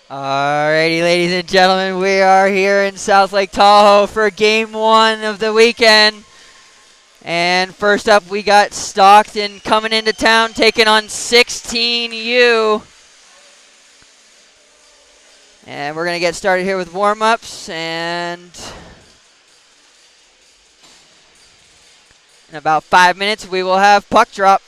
Alrighty, ladies and gentlemen, we are here in South Lake Tahoe for game one of the weekend. And first up, we got Stockton coming into town, taking on 16U. And we're going to get started here with warm-ups. And in about 5 minutes, we will have puck drop.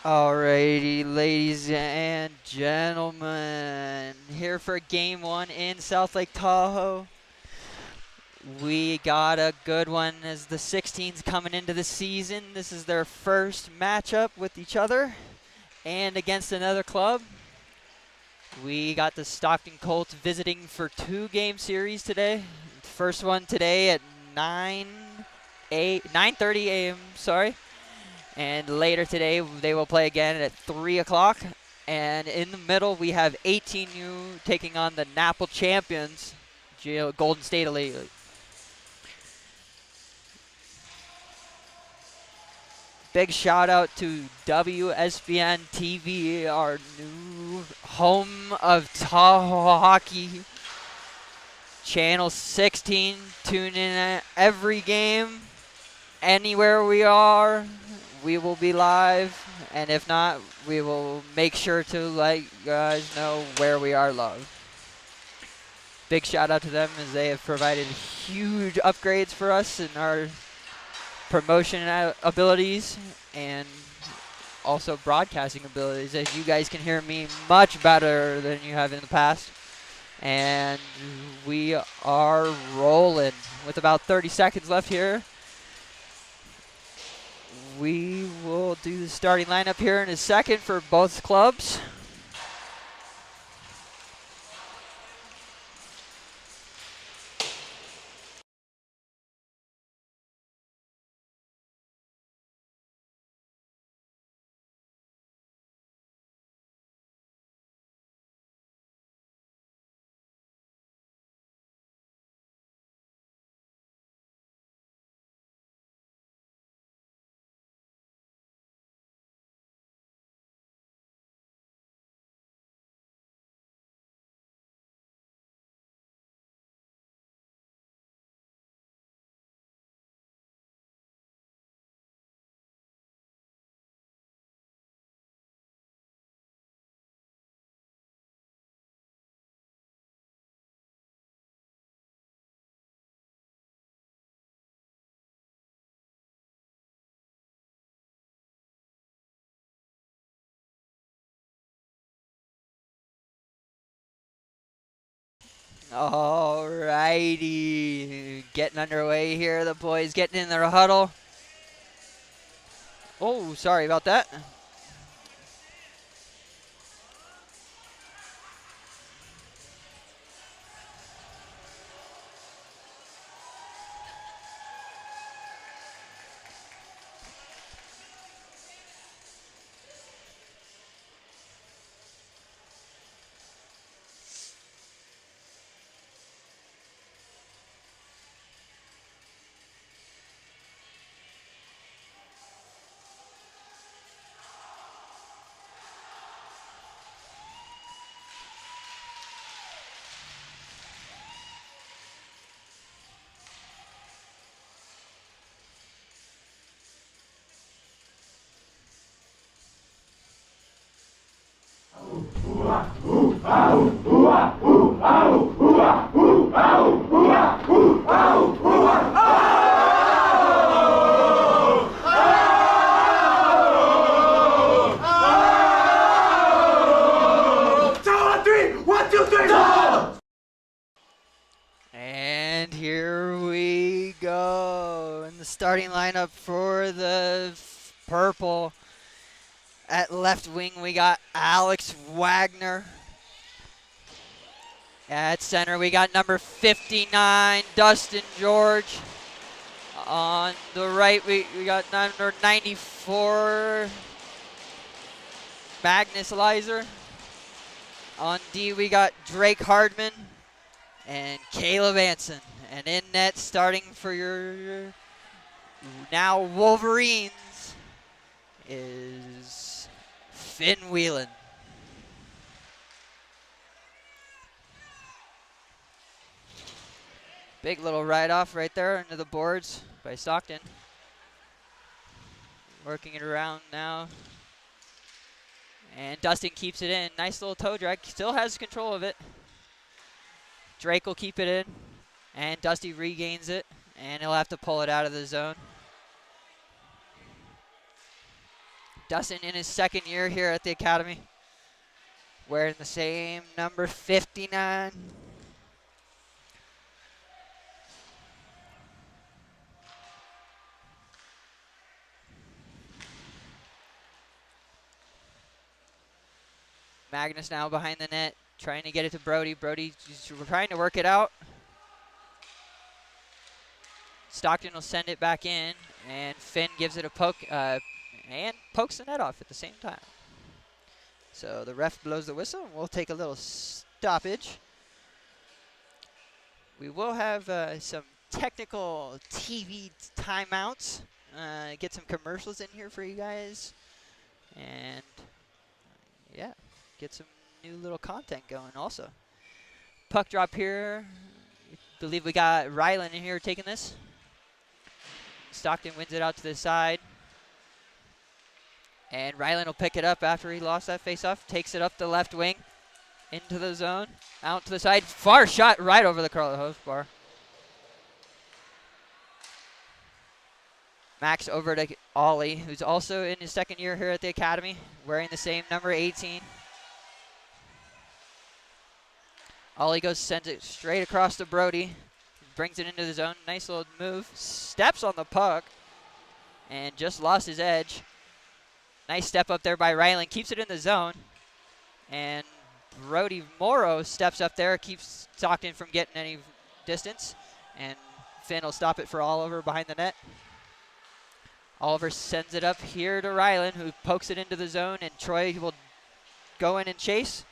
Alrighty, ladies and gentlemen, here for game one in South Lake Tahoe. We got a good one as the 16s coming into the season. This is their first matchup with each other and against another club. We got the Stockton Colts visiting for 2-game series today. First one today at 9:30 a.m. Sorry. And later today, they will play again at 3 o'clock. And in the middle, we have 18U taking on the NAPL champions, Golden State Elite. Big shout out to WSBN TV, our new home of Tahoe hockey. Channel 16, tune in at every game. Anywhere we are, we will be live, and if not, we will make sure to let you guys know where we are live. Big shout out to them as they have provided huge upgrades for us in our promotion abilities and also broadcasting abilities, as you guys can hear me much better than you have in the past. And we are rolling with about 30 seconds left here. We will do the starting lineup here in a second for both clubs. Alrighty, getting underway here. The boys getting in their huddle. Oh, sorry about that. And here we go. In the starting lineup for the purple. At left wing, we got Alex Wagner. At center, we got number 59, Dustin George. On the right, we got number 94, Magnus Leiser. On D, we got Drake Hardman and Caleb Anson. And in net, starting for your now Wolverines, is Finn Whelan. Big little ride-off right there into the boards by Stockton. Working it around now. And Dustin keeps it in. Nice little toe drag. Still has control of it. Drake will keep it in. And Dusty regains it. And he'll have to pull it out of the zone. Dustin in his second year here at the academy. Wearing the same number 59. Magnus now behind the net, trying to get it to Brody. Brody just trying to work it out. Stockton will send it back in, and Finn gives it a poke, and pokes the net off at the same time. So the ref blows the whistle, and we'll take a little stoppage. We will have some technical TV timeouts, get some commercials in here for you guys, and yeah, get some new little content going also. Puck drop here. I believe we got Rylan in here taking this. Stockton wins it out to the side. And Rylan will pick it up after he lost that faceoff. Takes it up the left wing. Into the zone. Out to the side. Far shot right over the Carlos bar. Max over to Ollie, who's also in his second year here at the academy, wearing the same number 18. Ollie sends it straight across to Brody. Brings it into the zone. Nice little move. Steps on the puck. and just lost his edge. Nice step up there by Ryland. Keeps it in the zone. And Brody Morrow steps up there, keeps Stockton from getting any distance. And Finn will stop it for Oliver behind the net. Oliver sends it up here to Ryland, who pokes it into the zone, and Troy will go in and chase.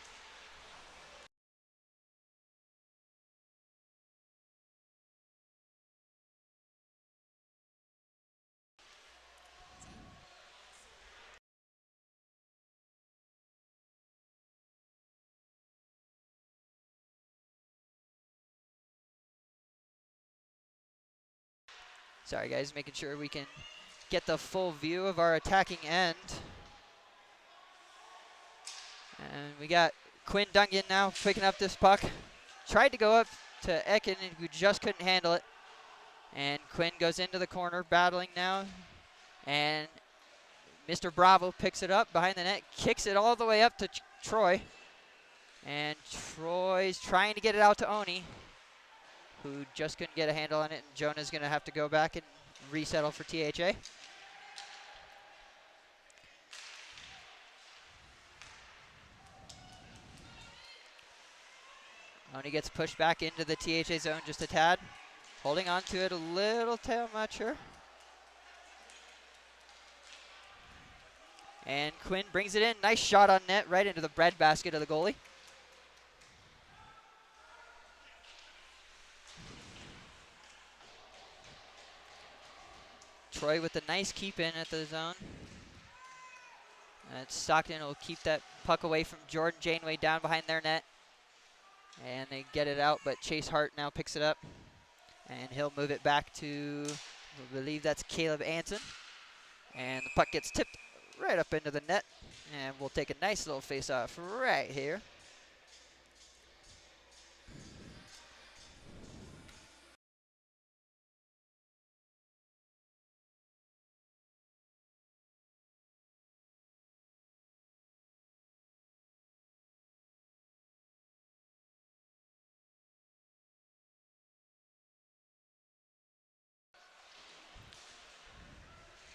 Sorry, guys, making sure we can get the full view of our attacking end. And we got Quinn Dungan now picking up this puck. Tried to go up to Ekin, who just couldn't handle it. And Quinn goes into the corner, battling now. And Mr. Bravo picks it up behind the net, kicks it all the way up to Troy. And Troy's trying to get it out to Oni, who just couldn't get a handle on it. And Jonah's going to have to go back and resettle for THA. Oni gets pushed back into the THA zone just a tad. Holding on to it a little, I'm not sure. And Quinn brings it in. Nice shot on net right into the breadbasket of the goalie. Troy with a nice keep in at the zone. And Stockton will keep that puck away from Jordan Janeway down behind their net. And they get it out, but Chase Hart now picks it up. And he'll move it back to, I believe that's Caleb Anson. And the puck gets tipped right up into the net. And we'll take a nice little face-off right here.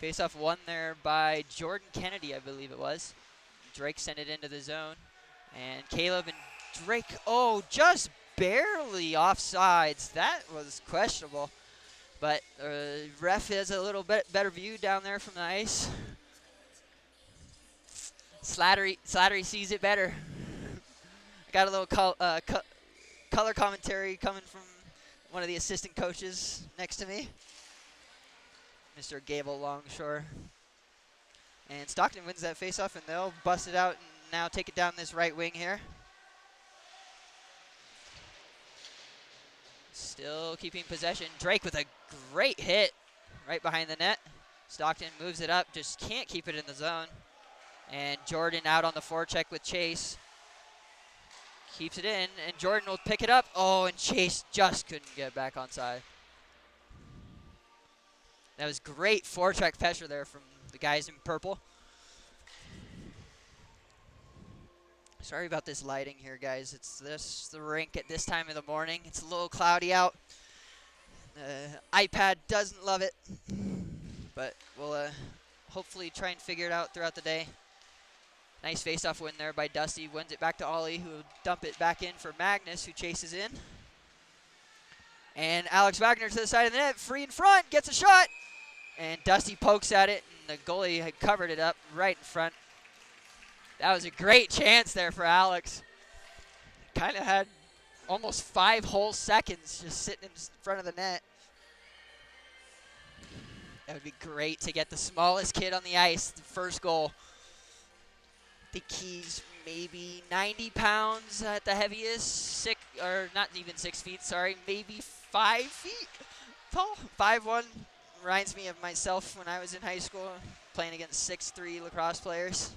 Face-off won there by Jordan Kennedy, I believe it was. Drake sent it into the zone. And Caleb and Drake, oh, just barely offsides. That was questionable. But ref has a little bit better view down there from the ice. Slattery sees it better. Got a little color commentary coming from one of the assistant coaches next to me, Mr. Gable Longshore. And Stockton wins that faceoff, and they'll bust it out and now take it down this right wing here. Still keeping possession. Drake with a great hit right behind the net. Stockton moves it up, just can't keep it in the zone. And Jordan out on the forecheck with Chase. Keeps it in, and Jordan will pick it up. Oh, and Chase just couldn't get back on side. That was great forecheck pressure there from the guys in purple. Sorry about this lighting here, guys. It's the rink at this time of the morning. It's a little cloudy out. The iPad doesn't love it, but we'll hopefully try and figure it out throughout the day. Nice face-off win there by Dusty. Wins it back to Ollie, who will dump it back in for Magnus, who chases in. And Alex Wagner to the side of the net, free in front, gets a shot. And Dusty pokes at it, and the goalie had covered it up right in front. That was a great chance there for Alex. Kind of had almost 5 whole seconds just sitting in front of the net. That would be great to get the smallest kid on the ice, the first goal. I think he's maybe 90 pounds at the heaviest, or not even 6 feet, sorry, maybe 5 feet tall. 5'1", reminds me of myself when I was in high school playing against 6'3" lacrosse players.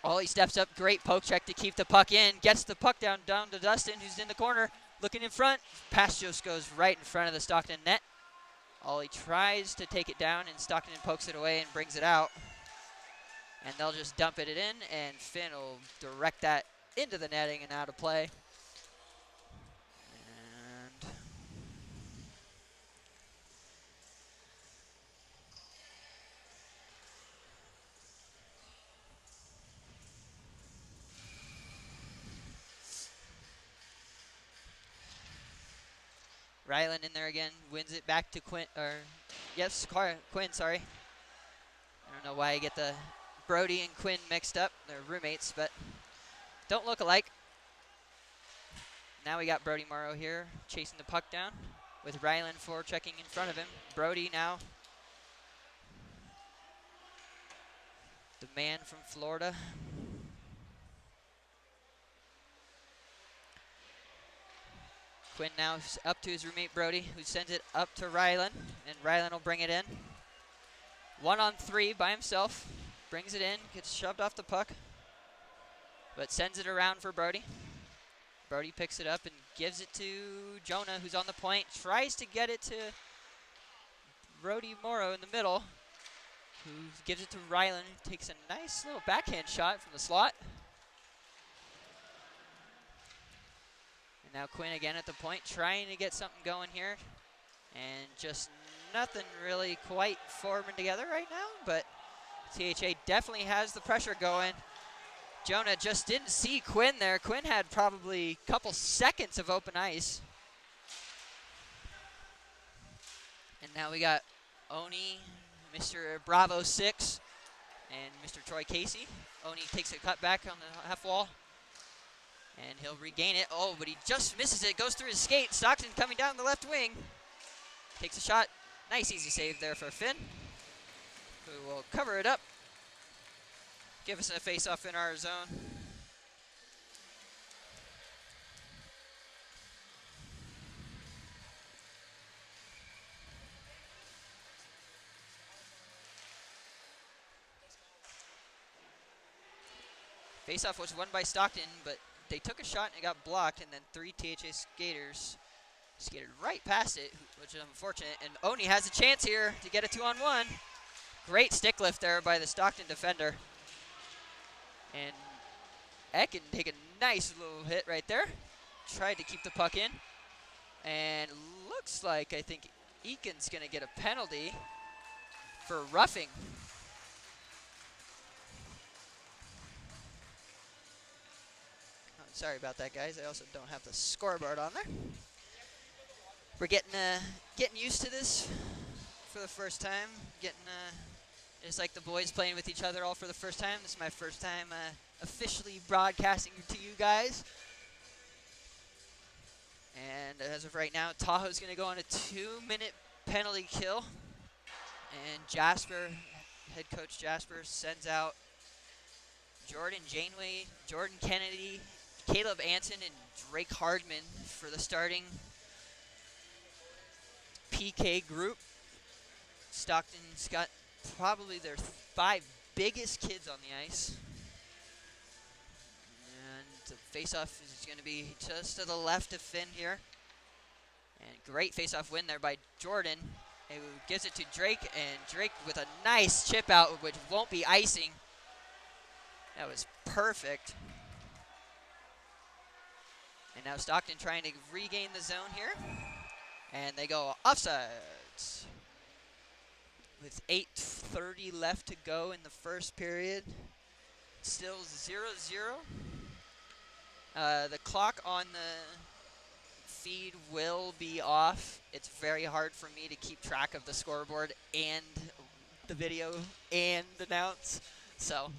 Ollie steps up, great poke check to keep the puck in, gets the puck down to Dustin, who's in the corner, looking in front. Pass just goes right in front of the Stockton net. Ollie tries to take it down, and Stockton pokes it away and brings it out. And they'll just dump it in, and Finn will direct that into the netting and out of play. And Rylan in there again, wins it back to Quinn, yes, Quinn, sorry. I don't know why I get the Brody and Quinn mixed up. They're roommates, but don't look alike. Now we got Brody Morrow here chasing the puck down with Rylan forechecking in front of him. Brody now, the man from Florida. Quinn now up to his roommate Brody, who sends it up to Rylan, and Rylan will bring it in. 1-on-3 by himself, brings it in, gets shoved off the puck, but sends it around for Brody. Brody picks it up and gives it to Jonah, who's on the point, tries to get it to Brody Morrow in the middle, who gives it to Rylan, takes a nice little backhand shot from the slot. And now Quinn again at the point, trying to get something going here. And just nothing really quite forming together right now, but THA definitely has the pressure going. Jonah just didn't see Quinn there. Quinn had probably a couple seconds of open ice. And now we got Oni, Mr. Bravo 6, and Mr. Troy Casey. Oni takes a cut back on the half wall. And he'll regain it. Oh, but he just misses it. Goes through his skate. Stockton coming down the left wing. Takes a shot. Nice easy save there for Finn, who will cover it up. Give us a face-off in our zone. Face-off was won by Stockton, but they took a shot and it got blocked, and then 3 THA skaters skated right past it, which is unfortunate. And Oni has a chance here to get a 2-on-1. Great stick lift there by the Stockton defender. And Ekin take a nice little hit right there. Tried to keep the puck in. And looks like I think Eakin's going to get a penalty for roughing. Oh, sorry about that, guys. I also don't have the scoreboard on there. We're getting used to this for the first time. It's like the boys playing with each other all for the first time. This is my first time officially broadcasting to you guys. And as of right now, Tahoe's going to go on a 2-minute penalty kill. And Jasper, head coach Jasper, sends out Jordan Janeway, Jordan Kennedy, Caleb Anson, and Drake Hardman for the starting PK group. Stockton's got probably their 5 biggest kids on the ice. And the face-off is going to be just to the left of Finn here. And great face-off win there by Jordan, who gives it to Drake, and Drake with a nice chip out, which won't be icing. That was perfect. And now Stockton trying to regain the zone here. And they go offsides. With 8:30 left to go in the first period. Still 0-0. The clock on the feed will be off. It's very hard for me to keep track of the scoreboard and the video and announce. So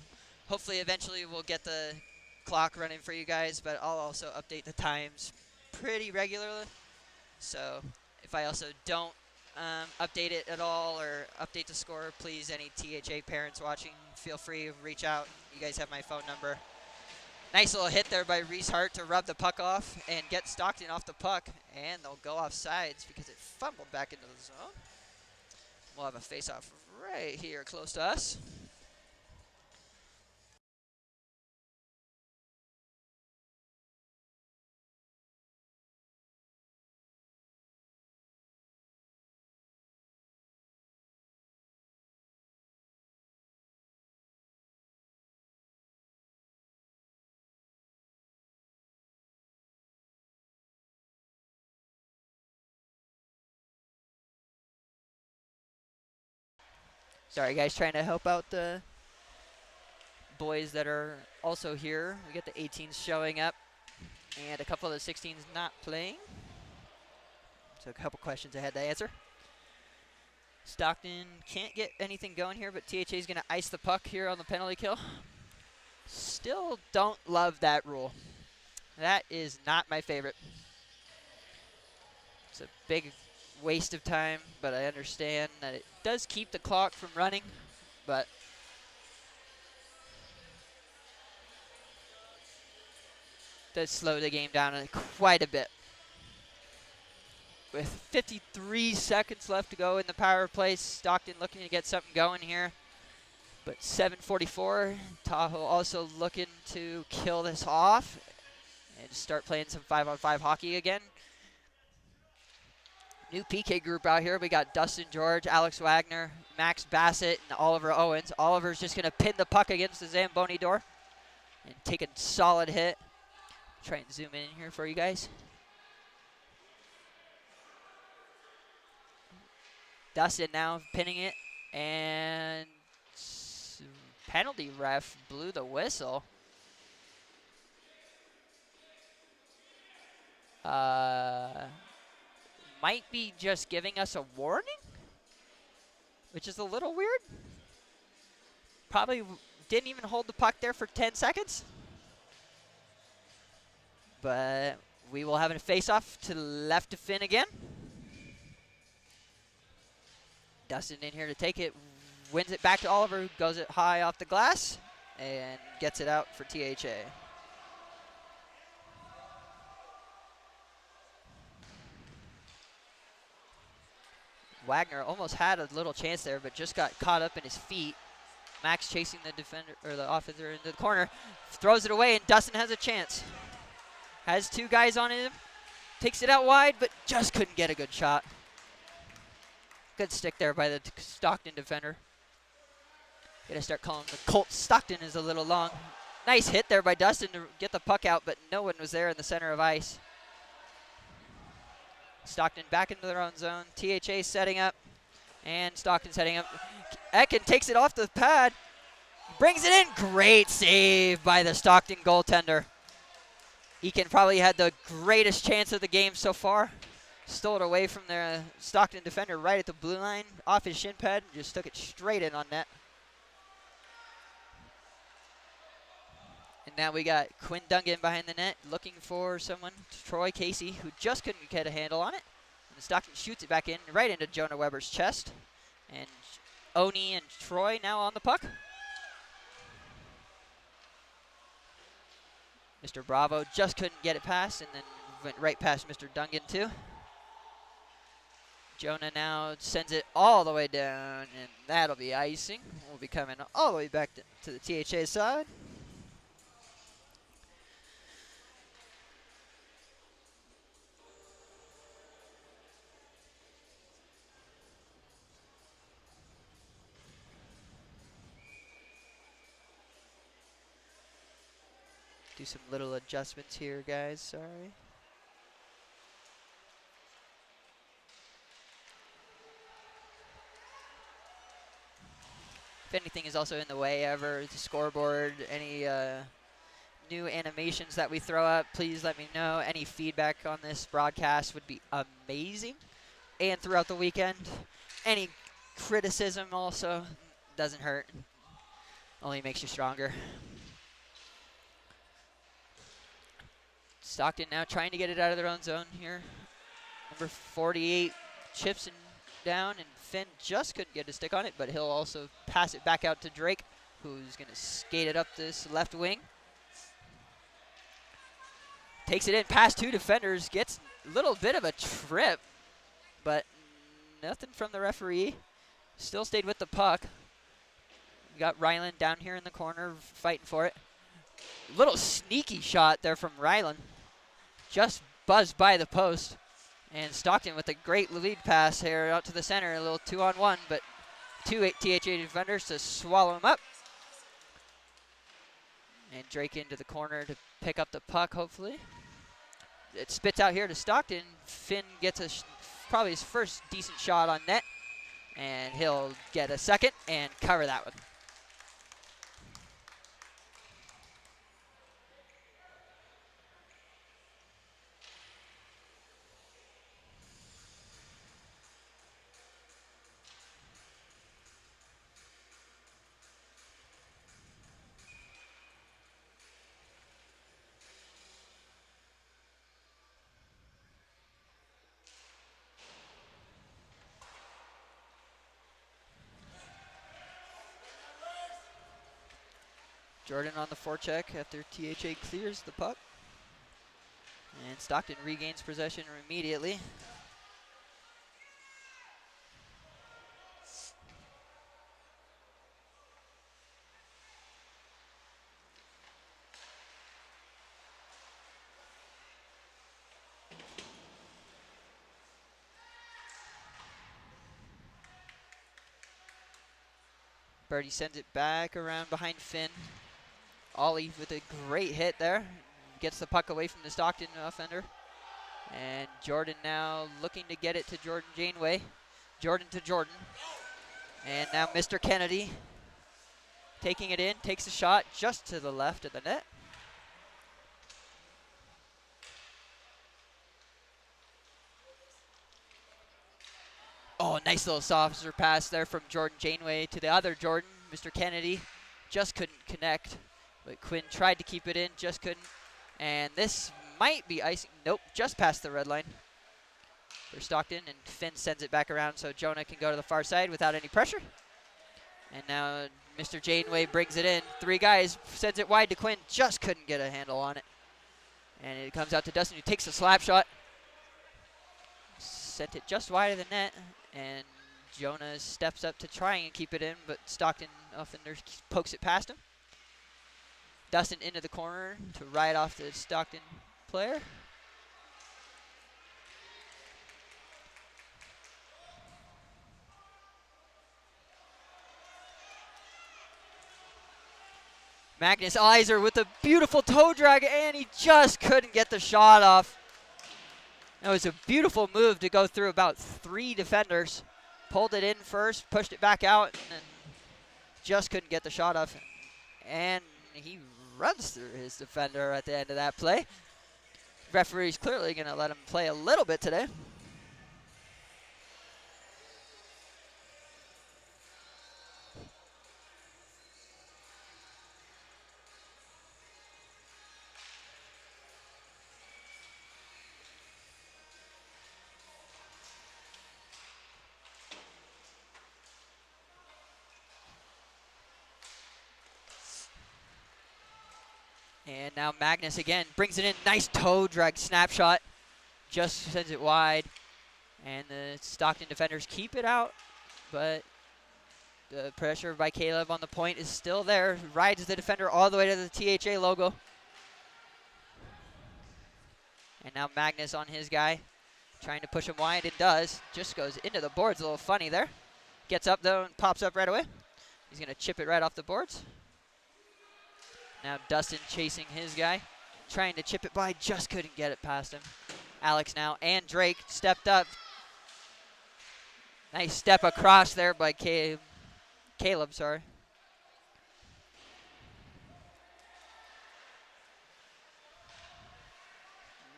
hopefully eventually we'll get the clock running for you guys, but I'll also update the times pretty regularly. So if I also don't update it at all or update the score, please, any THA parents watching, feel free to reach out. You guys have my phone number. Nice little hit there by Reese Hart to rub the puck off and get Stockton off the puck, and they'll go off sides because it fumbled back into the zone. We'll have a face-off right here close to us. Sorry, guys, trying to help out the boys that are also here. We get the 18s showing up and a couple of the 16s not playing. So a couple questions I had to answer. Stockton can't get anything going here, but THA is going to ice the puck here on the penalty kill. Still don't love that rule. That is not my favorite. It's a big waste of time, but I understand that it does keep the clock from running, but does slow the game down quite a bit. With 53 seconds left to go in the power play, Stockton looking to get something going here. But 7:44, Tahoe also looking to kill this off and start playing some 5-on-5 hockey again. New PK group out here. We got Dustin George, Alex Wagner, Max Bassett, and Oliver Owens. Oliver's just going to pin the puck against the Zamboni door and take a solid hit. Try and zoom in here for you guys. Dustin now pinning it, and penalty ref blew the whistle. Might be just giving us a warning, which is a little weird. Probably didn't even hold the puck there for 10 seconds. But we will have a face-off to the left of Finn again. Dustin in here to take it, wins it back to Oliver, who goes it high off the glass, and gets it out for THA. Wagner almost had a little chance there, but just got caught up in his feet. Max chasing the defender or the offenser into the corner, throws it away, and Dustin has a chance. Has two guys on him, takes it out wide, but just couldn't get a good shot. Good stick there by the Stockton defender. Gonna start calling the Colt Stockton is a little long. Nice hit there by Dustin to get the puck out, but no one was there in the center of ice. Stockton back into their own zone. THA setting up, and Stockton setting up. Ekin takes it off the pad, brings it in. Great save by the Stockton goaltender. Ekin probably had the greatest chance of the game so far. Stole it away from the Stockton defender right at the blue line, off his shin pad, and just took it straight in on net. And now we got Quinn Dungan behind the net looking for someone, Troy Casey, who just couldn't get a handle on it. And Stockton shoots it back in, right into Jonah Weber's chest. And Oni and Troy now on the puck. Mr. Bravo just couldn't get it past, and then went right past Mr. Dungan too. Jonah now sends it all the way down, and that'll be icing. We'll be coming all the way back to the THA side. Do some little adjustments here, guys. Sorry. If anything is also in the way ever, the scoreboard, any new animations that we throw up, please let me know. Any feedback on this broadcast would be amazing. And throughout the weekend, any criticism also doesn't hurt. Only makes you stronger. Stockton now trying to get it out of their own zone here. Number 48 chips down, and Finn just couldn't get a stick on it, but he'll also pass it back out to Drake, who's going to skate it up this left wing. Takes it in past two defenders, gets a little bit of a trip, but nothing from the referee. Still stayed with the puck. We got Ryland down here in the corner fighting for it. Little sneaky shot there from Ryland. Just buzzed by the post. And Stockton with a great lead pass here out to the center. A little 2-on-1, but two THA defenders to swallow him up. And Drake into the corner to pick up the puck, hopefully. It spits out here to Stockton. Finn gets probably his first decent shot on net. And he'll get a second and cover that one. Jordan on the forecheck after THA clears the puck. And Stockton regains possession immediately. Birdie sends it back around behind Finn. Ollie with a great hit there. Gets the puck away from the Stockton offender. And Jordan now looking to get it to Jordan Janeway. Jordan to Jordan. And now Mr. Kennedy taking it in, takes a shot just to the left of the net. Oh, nice little saucer pass there from Jordan Janeway to the other Jordan, Mr. Kennedy. Just couldn't connect, but Quinn tried to keep it in, just couldn't. And this might be icing. Nope, just past the red line for Stockton, and Finn sends it back around so Jonah can go to the far side without any pressure. And now Mr. Janeway brings it in. 3 guys, sends it wide to Quinn, just couldn't get a handle on it. And it comes out to Dustin, who takes a slap shot. Sent it just wide of the net, and Jonah steps up to try and keep it in, but Stockton offender pokes it past him. Dustin into the corner to ride off the Stockton player. Magnus Iser with a beautiful toe drag, and he just couldn't get the shot off. It was a beautiful move to go through about 3 defenders. Pulled it in first, pushed it back out, and just couldn't get the shot off. And he runs through his defender at the end of that play. Referee's clearly going to let him play a little bit today. And now Magnus again brings it in. Nice toe drag snapshot. Just sends it wide. And the Stockton defenders keep it out. But the pressure by Caleb on the point is still there. Rides the defender all the way to the THA logo. And now Magnus on his guy. Trying to push him wide. It does. Just goes into the boards. A little funny there. Gets up though and pops up right away. He's going to chip it right off the boards. Now Dustin chasing his guy, trying to chip it by, just couldn't get it past him. Alex now and Drake stepped up. Nice step across there by Caleb, sorry.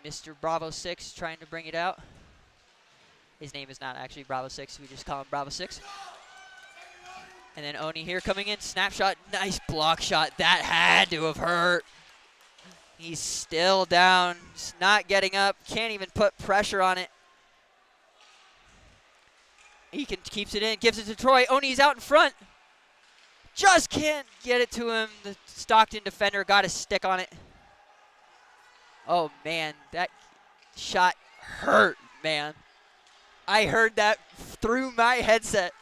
Mr. Bravo 6 trying to bring it out. His name is not actually Bravo 6, we just call him Bravo 6. And then Oni here coming in, snapshot, nice block shot. That had to have hurt. He's still down, he's not getting up, can't even put pressure on it. He keeps it in, gives it to Troy. Oni's out in front. Just can't get it to him. The Stockton defender got a stick on it. Oh man, that shot hurt, man. I heard that through my headset.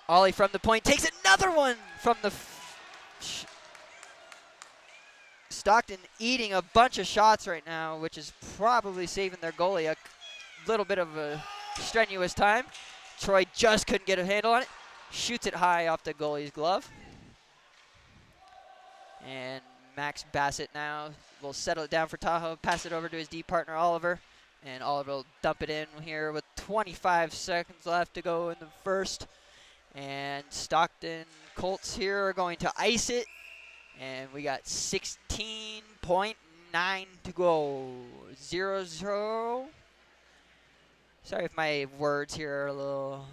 Ollie from the point takes another one from the Stockton eating a bunch of shots right now, which is probably saving their goalie a little bit of a strenuous time. Troy just couldn't get a handle on it. Shoots it high off the goalie's glove. And Max Bassett now will settle it down for Tahoe, pass it over to his D partner Oliver. And Oliver will dump it in here with 25 seconds left to go in the first. And Stockton Colts here are going to ice it. And we got 16.9 to go. 0-0. Sorry if my words here are a little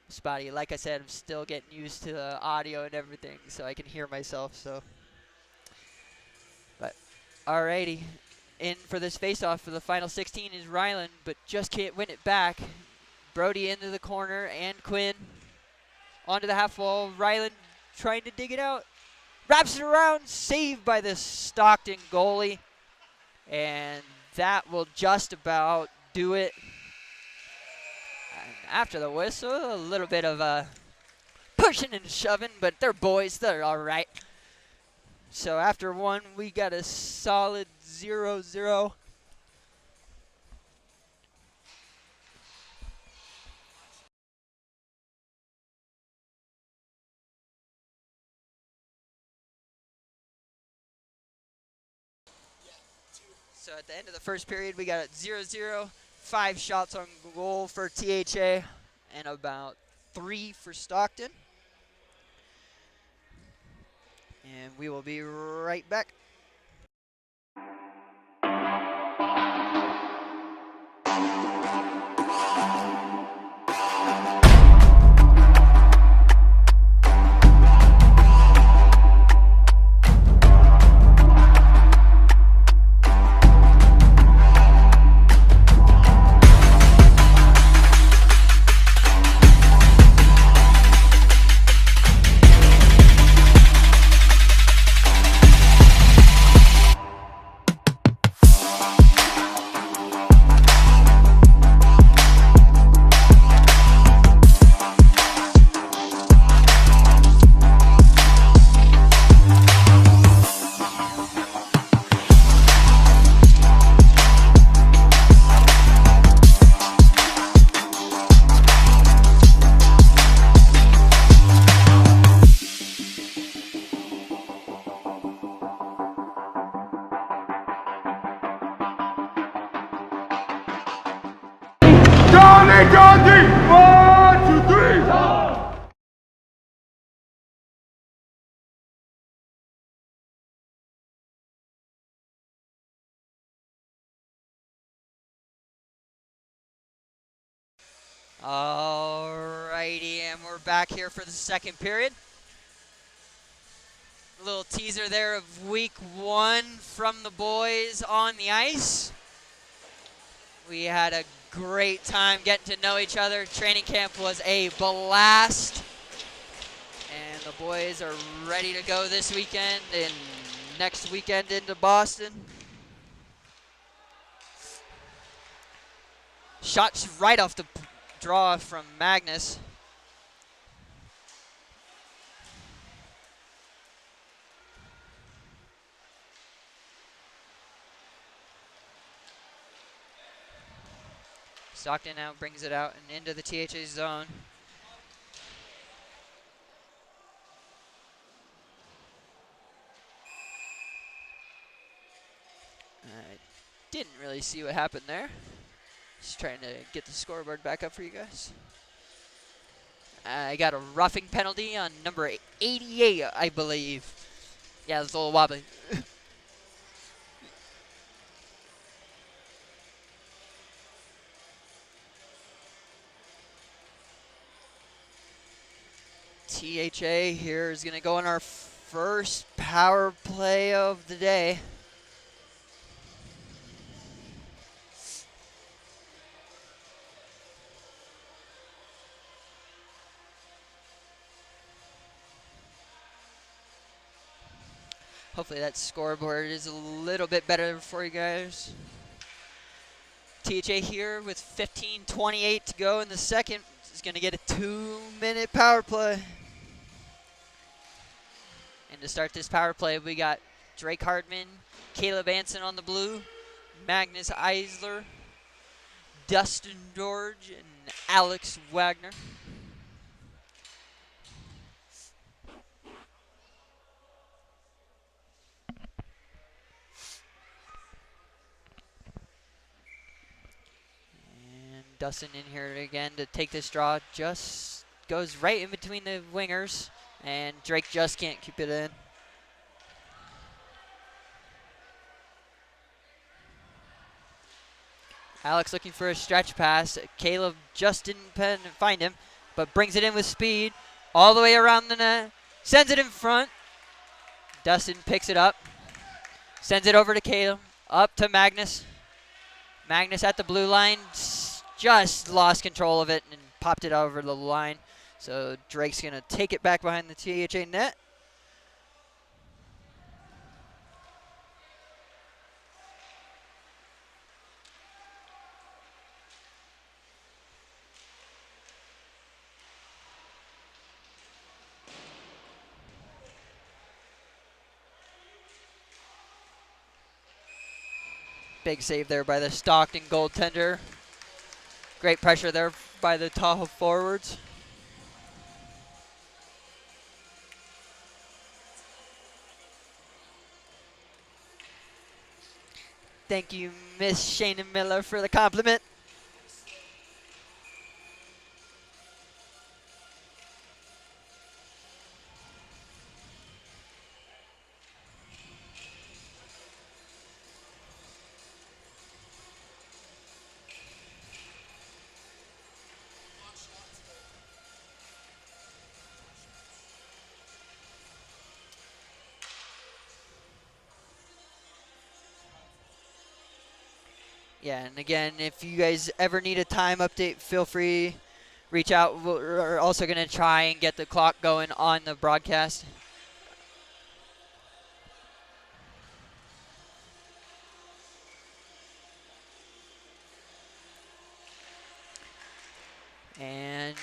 spotty. Like I said, I'm still getting used to the audio and everything so I can hear myself. But alrighty. In for this faceoff for the final 16 is Ryland, but just can't win it back. Brody into the corner and Quinn onto the half wall. Ryland trying to dig it out. Wraps it around, saved by the Stockton goalie. And that will just about do it. And after the whistle, a little bit of pushing and shoving, but they're boys, they're all right. So after one, we got a solid 0-0. So at the end of the first period, we got a 0-0, 5 shots on goal for THA, and about 3 for Stockton. And we will be right back. Johnny! 1, 2, 3! Alrighty, and we're back here for the second period. A little teaser there of week 1 from the boys on the ice. We had a great time getting to know each other. Training camp was a blast. And the boys are ready to go this weekend and next weekend into Boston. Shots right off the draw from Magnus. Stockton now brings it out and into the THA zone. I didn't really see what happened there. Just trying to get the scoreboard back up for you guys. I got a roughing penalty on number 88, I believe. Yeah, it's a little wobbly. THA here is going to go on our first power play of the day. Hopefully that scoreboard is a little bit better for you guys. THA here with 15:28 to go in the second is going to get a 2-minute power play. And to start this power play, we got Drake Hardman, Caleb Anson on the blue, Magnus Eisler, Dustin George, and Alex Wagner. And Dustin in here again to take this draw. Just goes right in between the wingers. And Drake just can't keep it in. Alex looking for a stretch pass. Caleb just didn't find him, but brings it in with speed. All the way around the net. Sends it in front. Dustin picks it up. Sends it over to Caleb. Up to Magnus. Magnus at the blue line. Just lost control of it and popped it over the line. So Drake's going to take it back behind the THA net. Big save there by the Stockton goaltender. Great pressure there by the Tahoe forwards. Thank you, Miss Shayna Miller, for the compliment. Yeah, and again, if you guys ever need a time update, feel free, reach out. We're also going to try and get the clock going on the broadcast. And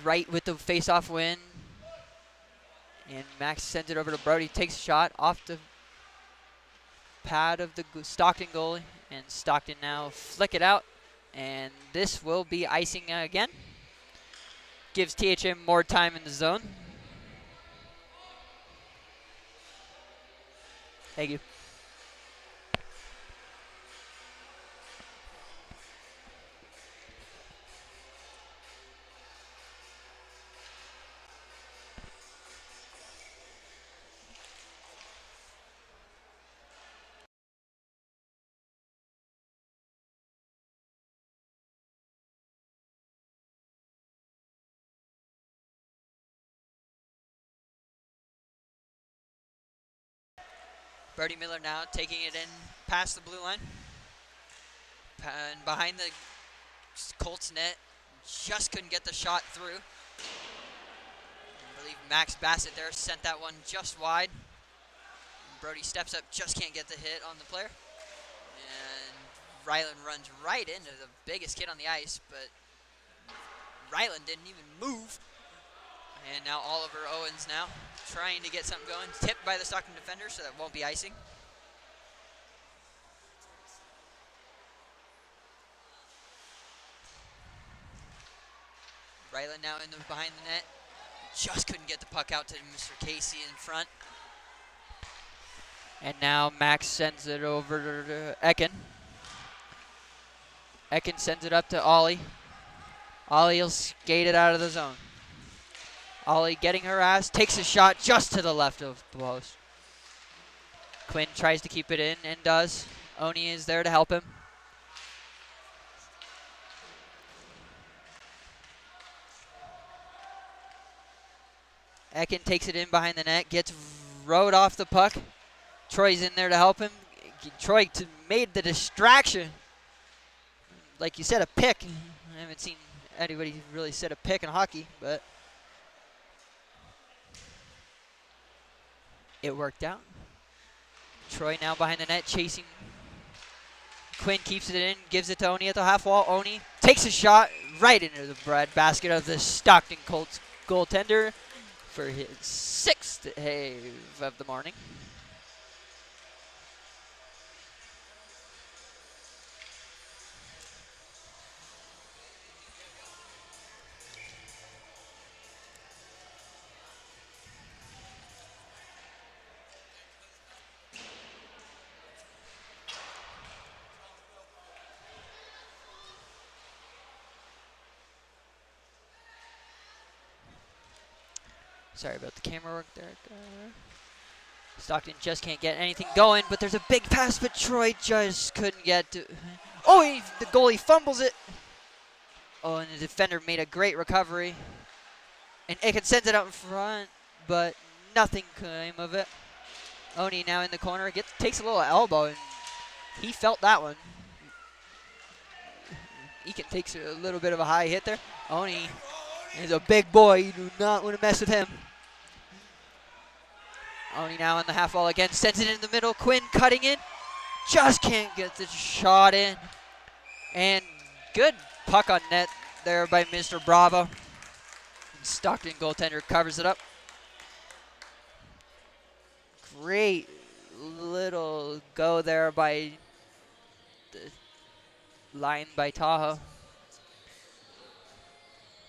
right with the face-off win. And Max sends it over to Brody. Takes a shot off the pad of the Stockton goalie. And Stockton now flick it out. And this will be icing again. Gives THM more time in the zone. Thank you. Brody Miller now taking it in past the blue line. And behind the Colts net. Just couldn't get the shot through. I believe Max Bassett there sent that one just wide. Brody steps up, just can't get the hit on the player. And Ryland runs right into the biggest kid on the ice, but Ryland didn't even move. And now Oliver Owens now trying to get something going. Tipped by the Stockton defender, so that won't be icing. Ryland now in the behind the net. Just couldn't get the puck out to Mr. Casey in front. And now Max sends it over to Ekin. Ekin sends it up to Ollie. Ollie will skate it out of the zone. Ollie getting harassed, takes a shot just to the left of the post. Quinn tries to keep it in and does. Oni is there to help him. Ekin takes it in behind the net, gets rode off the puck. Troy's in there to help him. Troy made the distraction. Like you said, a pick. I haven't seen anybody really set a pick in hockey, but it worked out. Troy now behind the net, chasing. Quinn keeps it in, gives it to Oni at the half wall. Oni takes a shot right into the breadbasket of the Stockton Colts goaltender for his 6th save of the morning. Sorry about the camera work there. Stockton just can't get anything going, but there's a big pass, but Troy just couldn't get to. Oh, the goalie fumbles it. Oh, and the defender made a great recovery. And Aiken sends it out in front, but nothing came of it. Oni now in the corner, takes a little elbow, and he felt that one. Aiken takes a little bit of a high hit there. Oni He's a big boy. You do not want to mess with him. Oni now in the half wall again. Sends it in the middle. Quinn cutting in. Just can't get the shot in. And good puck on net there by Mr. Bravo. Stockton goaltender covers it up. Great little go there by the line by Tahoe.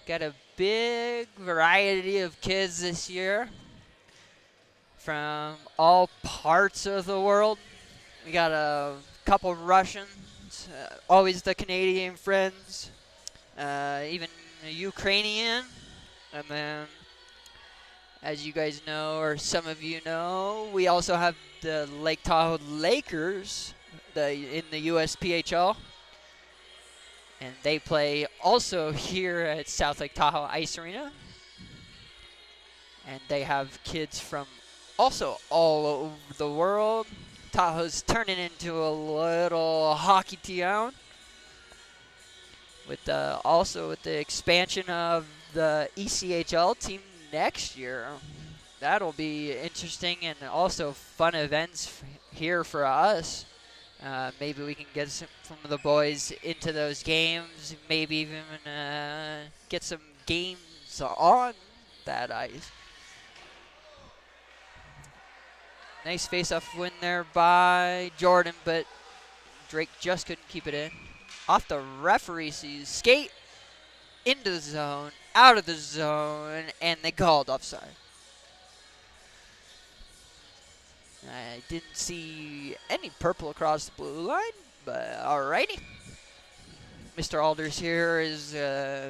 Got a big variety of kids this year from all parts of the world. We got a couple Russians, always the Canadian friends, even a Ukrainian, and then, as you guys know, or some of you know, we also have the Lake Tahoe Lakers in the USPHL, and they play also here at South Lake Tahoe Ice Arena, and they have kids from also all over the world. Tahoe's turning into a little hockey town. With also with the expansion of the ECHL team next year, that'll be interesting and also fun events here for us. Maybe we can get some of the boys into those games. Maybe even get some games on that ice. Nice face-off win there by Jordan, but Drake just couldn't keep it in. Off the referee sees skate into the zone, out of the zone, and they called offside. I didn't see any purple across the blue line, but alrighty. Mr. Alders here is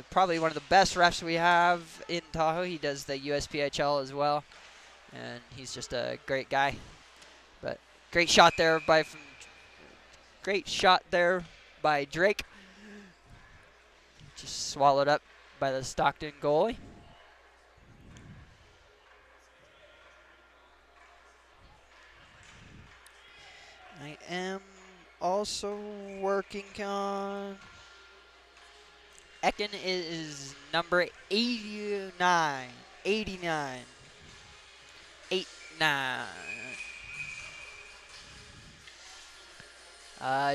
probably one of the best refs we have in Tahoe. He does the USPHL as well, and he's just a great guy. But great shot there by Drake. Just swallowed up by the Stockton goalie. I am also working on Ekin is number 89. 89. 89.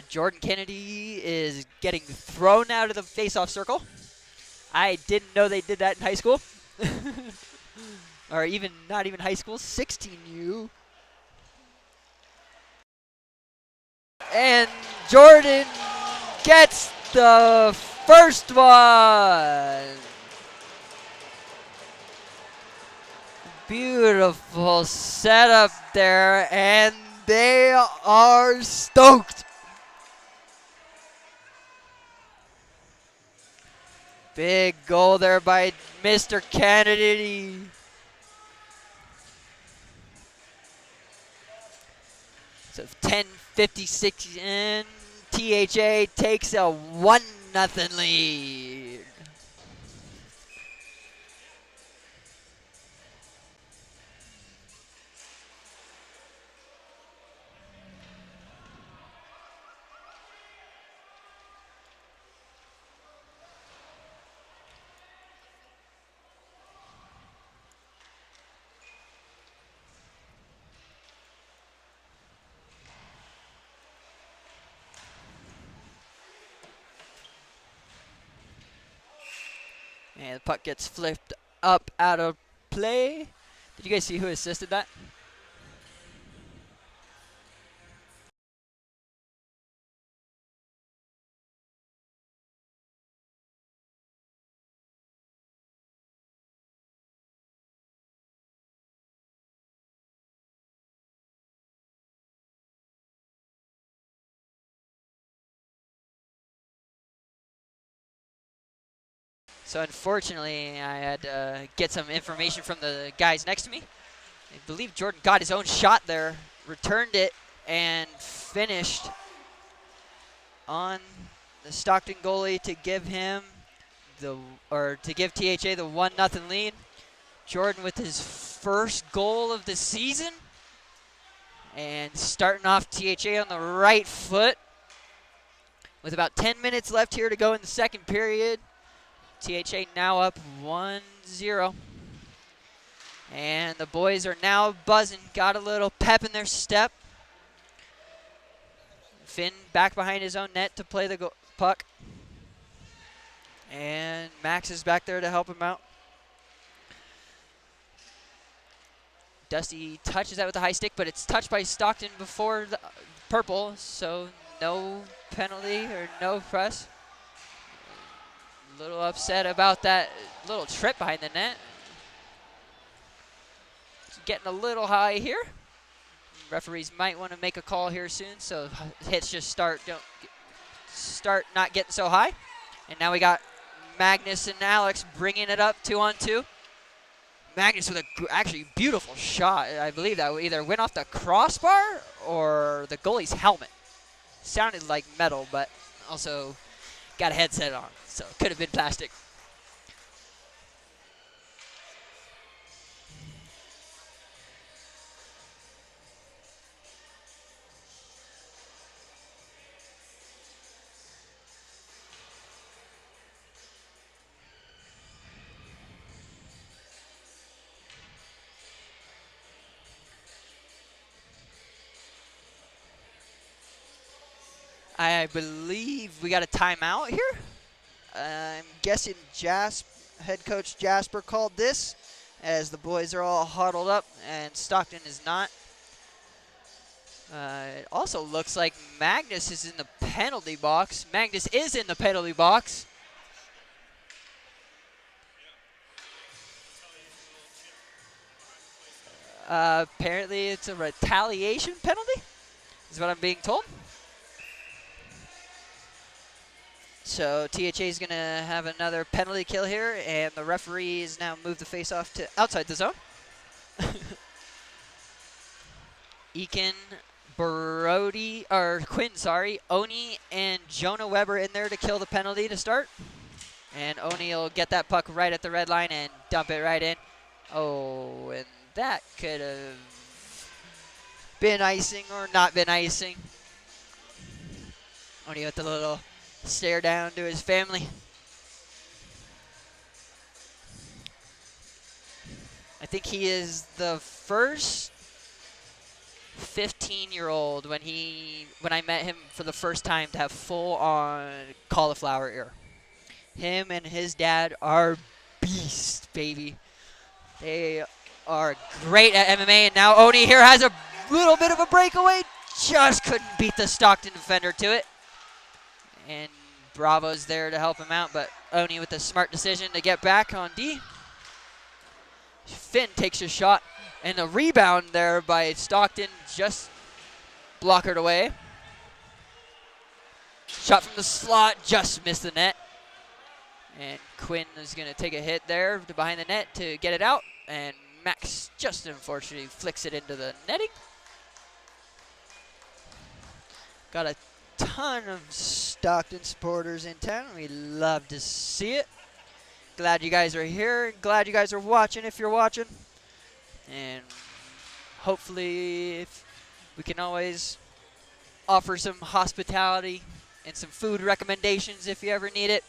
Jordan Kennedy is getting thrown out of the face-off circle. I didn't know they did that in high school. Or even not even high school, 16U. And Jordan gets the first one. Beautiful setup there, and they are stoked. Big goal there by Mr. Kennedy. So 10:56 in, THA takes a 1-0 lead. And the puck gets flipped up out of play. Did you guys see who assisted that? So unfortunately, I had to get some information from the guys next to me. I believe Jordan got his own shot there, returned it, and finished on the Stockton goalie to give him to give THA the 1-0 lead. Jordan with his first goal of the season, and starting off THA on the right foot with about 10 minutes left here to go in the second period. THA now up 1-0. And the boys are now buzzing. Got a little pep in their step. Finn back behind his own net to play the puck. And Max is back there to help him out. Dusty touches that with the high stick, but it's touched by Stockton before the purple, so no penalty or no press. A little upset about that little trip behind the net. It's getting a little high here. Referees might want to make a call here soon, so hits just start not getting so high. And now we got Magnus and Alex bringing it up 2-on-2. Magnus with a actually beautiful shot. I believe that either went off the crossbar or the goalie's helmet. Sounded like metal, but also got a headset on, so it could have been plastic. I believe we got a timeout here. I'm guessing head coach Jasper called this, as the boys are all huddled up and Stockton is not. It also looks like Magnus is in the penalty box. Magnus is in the penalty box. Apparently it's a retaliation penalty, is what I'm being told. So THA is going to have another penalty kill here, and the referee has now moved the face-off to outside the zone. Eakin, Quinn, Oni and Jonah Weber in there to kill the penalty to start. And Oni will get that puck right at the red line and dump it right in. Oh, and that could have been icing or not been icing. Oni with the little stare down to his family. I think he is the first 15-year-old when I met him for the first time to have full-on cauliflower ear. Him and his dad are beasts, baby. They are great at MMA, and now Oni here has a little bit of a breakaway. Just couldn't beat the Stockton defender to it. And Bravo's there to help him out, but Oni with the smart decision to get back on D. Finn takes a shot, and the rebound there by Stockton just blockered away. Shot from the slot, just missed the net. And Quinn is going to take a hit there to behind the net to get it out, and Max just unfortunately flicks it into the netting. Got a ton of Stockton supporters in town. We love to see it. Glad you guys are here. Glad you guys are watching if you're watching. And hopefully if we can always offer some hospitality and some food recommendations if you ever need it.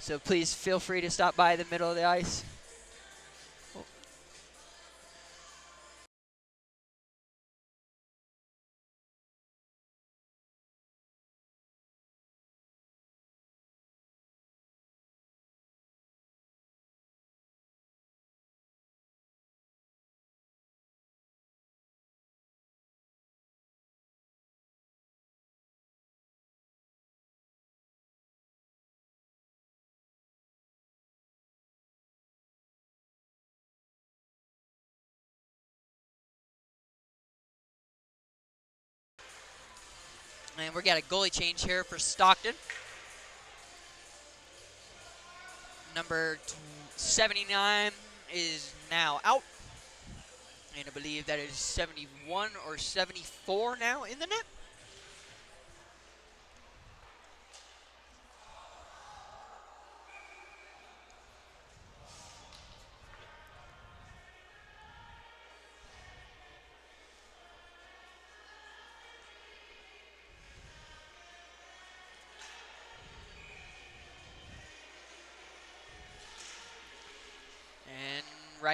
So please feel free to stop by the middle of the ice. And we got a goalie change here for Stockton. Number 79 is now out. And I believe that is 71 or 74 now in the net.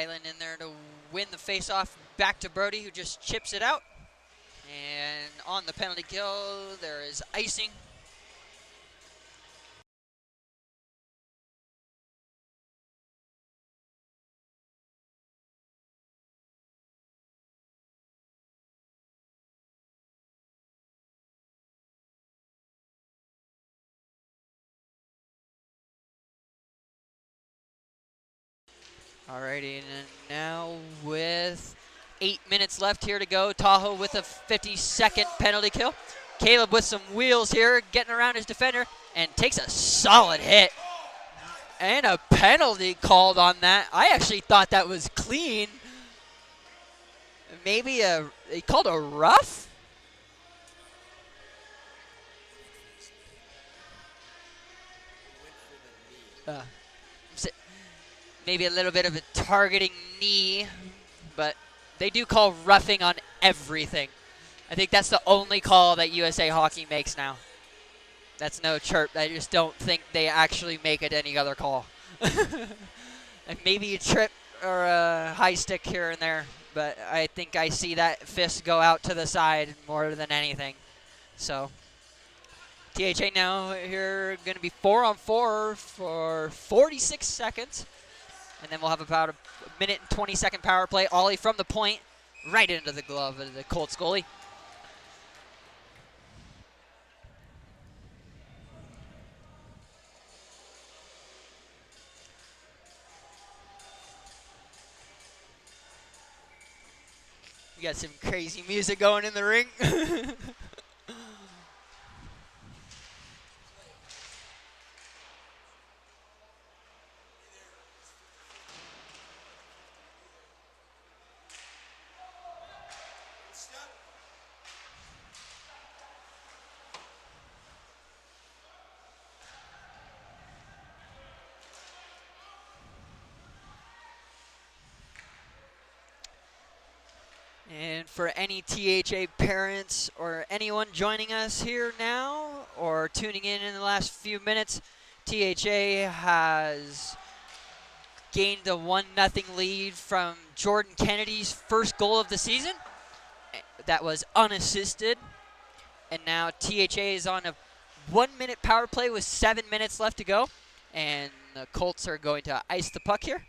Ryland in there to win the face-off back to Brody, who just chips it out. And on the penalty kill, there is icing. Alrighty, and now with 8 minutes left here to go, Tahoe with a 52nd penalty kill. Caleb with some wheels here, getting around his defender, and takes a solid hit. And a penalty called on that. I actually thought that was clean. Maybe he called a rough? Maybe a little bit of a targeting knee, but they do call roughing on everything. I think that's the only call that USA Hockey makes now. That's no chirp. I just don't think they actually make it any other call. And maybe a trip or a high stick here and there, but I think I see that fist go out to the side more than anything. So THA now here going to be 4-on-4 for 46 seconds. And then we'll have about a minute and 20-second power play. Ollie from the point, right into the glove of the Colts goalie. We got some crazy music going in the ring. And for any THA parents or anyone joining us here now or tuning in the last few minutes, THA has gained a 1-0 lead from Jordan Kennedy's first goal of the season. That was unassisted. And now THA is on a 1-minute power play with 7 minutes left to go. And the Colts are going to ice the puck here.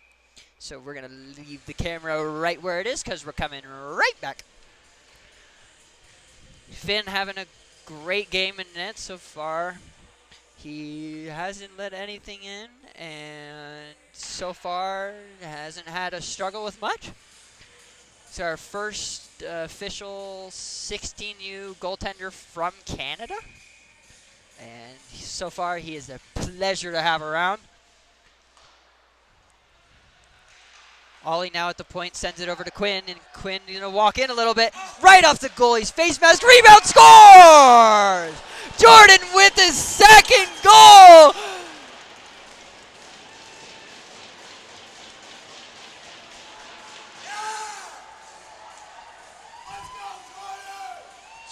So we're going to leave the camera right where it is because we're coming right back. Finn having a great game in net so far. He hasn't let anything in, and so far hasn't had a struggle with much. It's our first official 16U goaltender from Canada. And so far he is a pleasure to have around. Ollie now at the point, sends it over to Quinn, and Quinn gonna walk in a little bit. Right off the goalie's face mask, rebound, scores! Jordan with his second goal!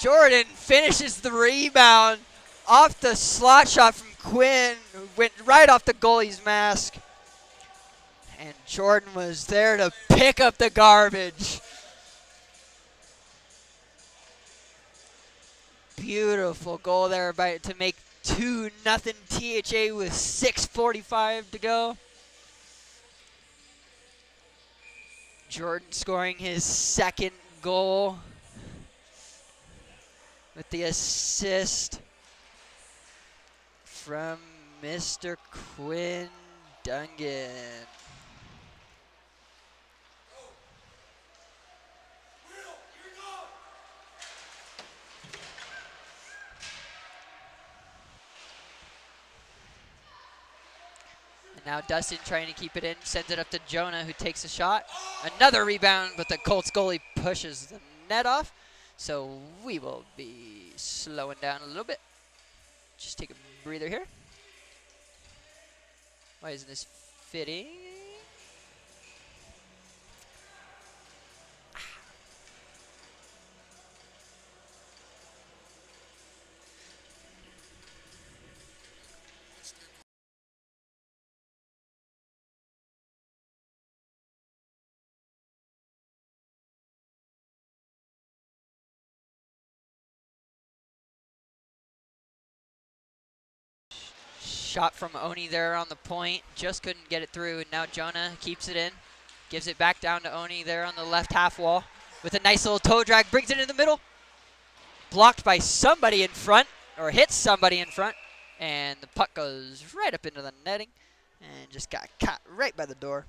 Jordan finishes the rebound off the slot shot from Quinn, went right off the goalie's mask. And Jordan was there to pick up the garbage. Beautiful goal there to make 2-0 THA with 6:45 to go. Jordan scoring his second goal with the assist from Mr. Quinn Dungan. And now Dustin trying to keep it in, sends it up to Jonah, who takes a shot. Another rebound, but the Colts goalie pushes the net off. So we will be slowing down a little bit. Just take a breather here. Why isn't this fitting? Shot from Oni there on the point. Just couldn't get it through. And now Jonah keeps it in. Gives it back down to Oni there on the left half wall. With a nice little toe drag. Brings it in the middle. Blocked by somebody in front. Or hits somebody in front. And the puck goes right up into the netting. And just got caught right by the door.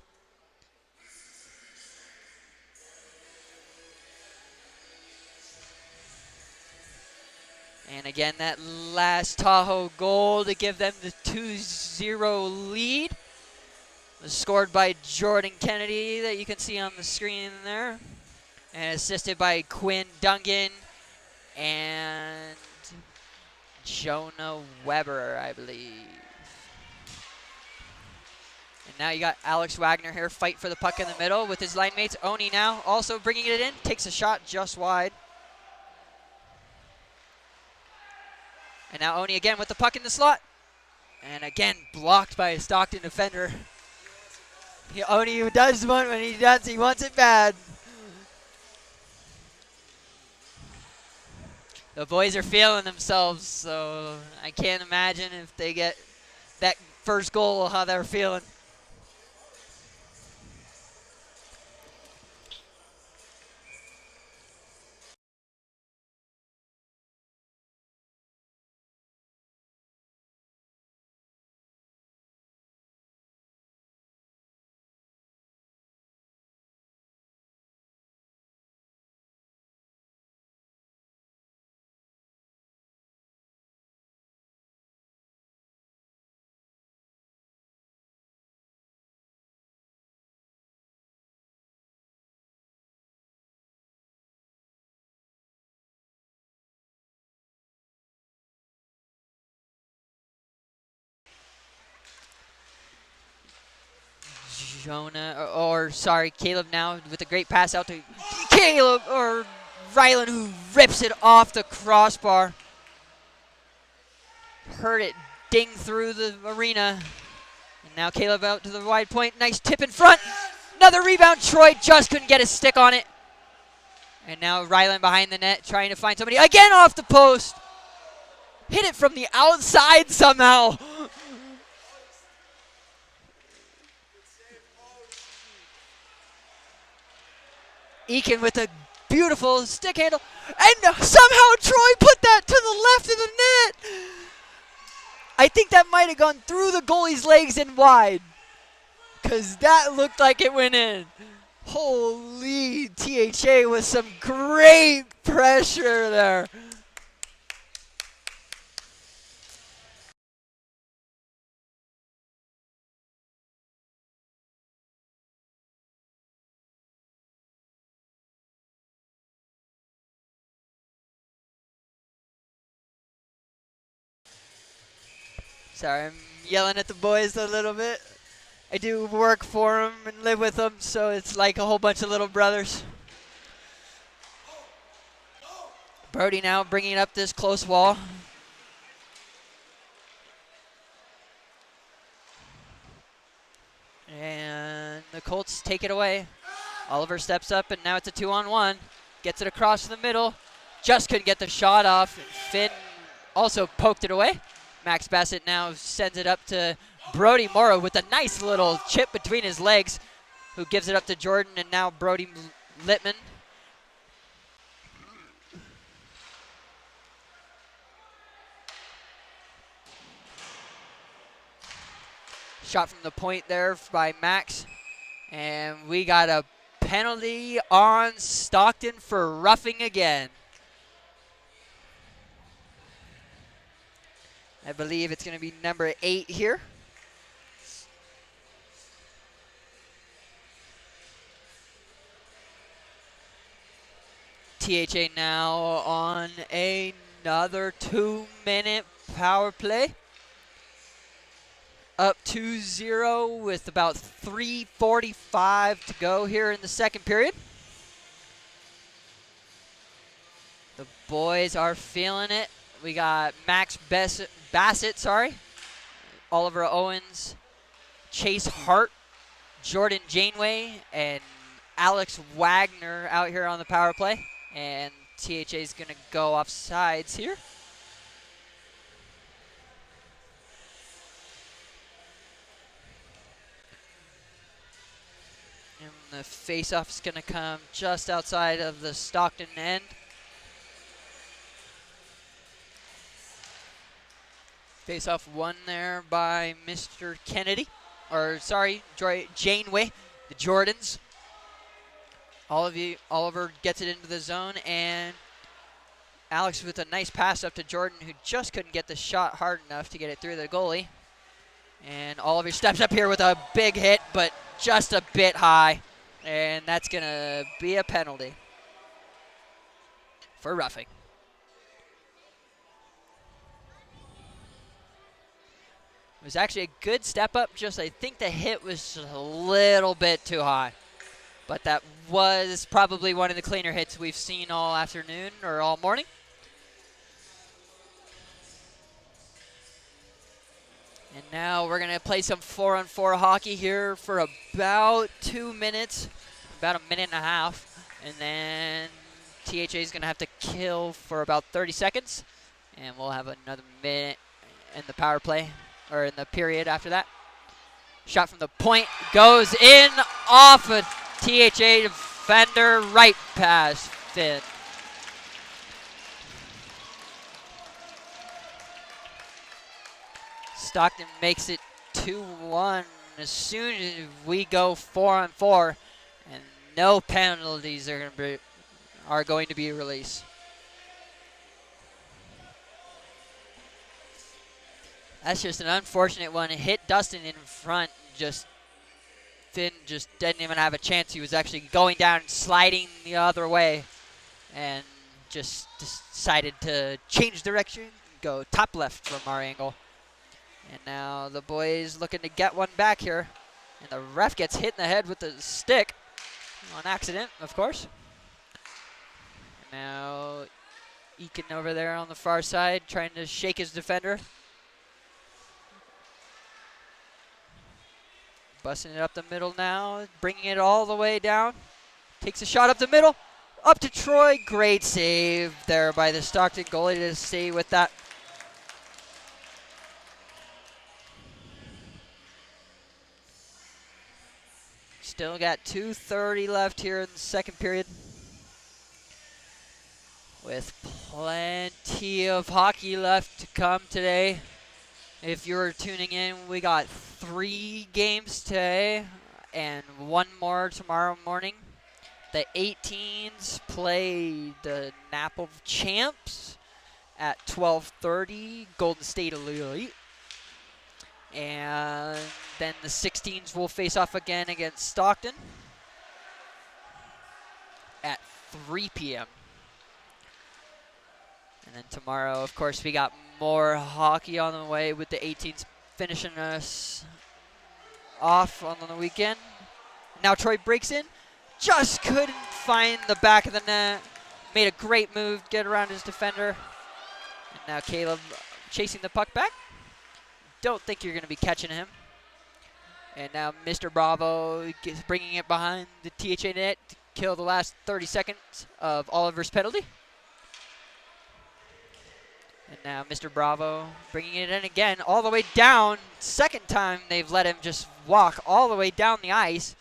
And again, that last Tahoe goal to give them the 2-0 lead was scored by Jordan Kennedy that you can see on the screen there. And assisted by Quinn Dungan and Jonah Weber, I believe. And now you got Alex Wagner here, fight for the puck in the middle with his line mates. Oni now also bringing it in, takes a shot just wide. And now Oni again with the puck in the slot. And again, blocked by a Stockton defender. Oni does want, when he does, he wants it bad. The boys are feeling themselves, so I can't imagine if they get that first goal, how they're feeling. Caleb now with a great pass out to Caleb, or Rylan, who rips it off the crossbar. Heard it ding through the arena. And now Caleb out to the wide point. Nice tip in front. Another rebound. Troy just couldn't get his stick on it. And now Rylan behind the net trying to find somebody. Again off the post. Hit it from the outside somehow. Eakin with a beautiful stick handle. And somehow Troy put that to the left of the net. I think that might have gone through the goalie's legs and wide. Because that looked like it went in. Holy, THA with some great pressure there. Sorry, I'm yelling at the boys a little bit. I do work for them and live with them, so it's like a whole bunch of little brothers. Brody now bringing up this close wall. And the Colts take it away. Oliver steps up, and now it's a 2-on-1. Gets it across the middle. Just couldn't get the shot off. Finn also poked it away. Max Bassett now sends it up to Brody Morrow with a nice little chip between his legs, who gives it up to Jordan, and now Brody Littman. Shot from the point there by Max. And we got a penalty on Stockton for roughing again. I believe it's going to be number 8 here. THA now on another 2-minute power play. Up 2-0 with about 3:45 to go here in the second period. The boys are feeling it. We got Max Bassett, Oliver Owens, Chase Hart, Jordan Janeway, and Alex Wagner out here on the power play. And THA is going to go off sides here. the face-off is going to come just outside of the Stockton end. Face-off won there by Mr. Kennedy. Or, sorry, Janeway, the Jordans. Oliver gets it into the zone, and Alex with a nice pass up to Jordan, who just couldn't get the shot hard enough to get it through the goalie. And Oliver steps up here with a big hit, but just a bit high. And that's going to be a penalty for roughing. It was actually a good step up, just I think the hit was just a little bit too high. But that was probably one of the cleaner hits we've seen all afternoon or all morning. And now we're going to play some 4-on-4 hockey here for about 2 minutes, about a minute and a half. And then THA is going to have to kill for about 30 seconds. And we'll have another minute in the power play, or in the period after that. Shot from the point goes in off a THA defender, right past Finn. Stockton makes it 2-1 as soon as we go 4-on-4, and no penalties are going to be released. That's just an unfortunate one. It hit Dustin in front. Finn just didn't even have a chance. He was actually going down and sliding the other way, and just decided to change direction and go top left from our angle. And now the boys looking to get one back here. And the ref gets hit in the head with the stick. On accident, of course. And now Eakin over there on the far side trying to shake his defender. Busting it up the middle now. Bringing it all the way down. Takes a shot up the middle. Up to Troy. Great save there by the Stockton goalie to stay with that. Still got 2:30 left here in the second period. With plenty of hockey left to come today. If you're tuning in, we got 3 games today and 1 more tomorrow morning. The 18s play the Napa Champs at 12:30, Golden State Elite. And then the 16s will face off again against Stockton at 3 p.m. And then tomorrow, of course, we got more hockey on the way with the 18s finishing us off on the weekend. Now Troy breaks in. Just couldn't find the back of the net. Made a great move, get around his defender. And now Caleb chasing the puck back. Don't think you're going to be catching him. And now Mr. Bravo bringing it behind the THA net to kill the last 30 seconds of Oliver's penalty. And now Mr. Bravo bringing it in again all the way down. Second time they've let him just walk all the way down the ice.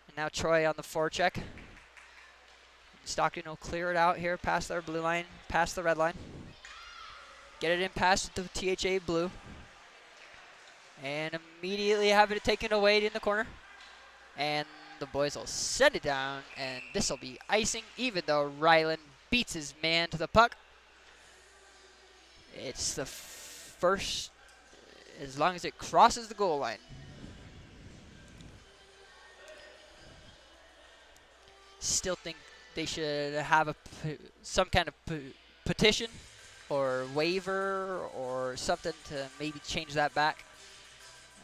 And now Troy on the forecheck. Stockton will clear it out here past their blue line, past the red line. Get it in past the THA blue. And immediately have it taken away in the corner. And the boys will set it down, and this will be icing, even though Ryland beats his man to the puck. It's the first, as long as it crosses the goal line. Still think they should have some kind of petition or waiver or something to maybe change that back.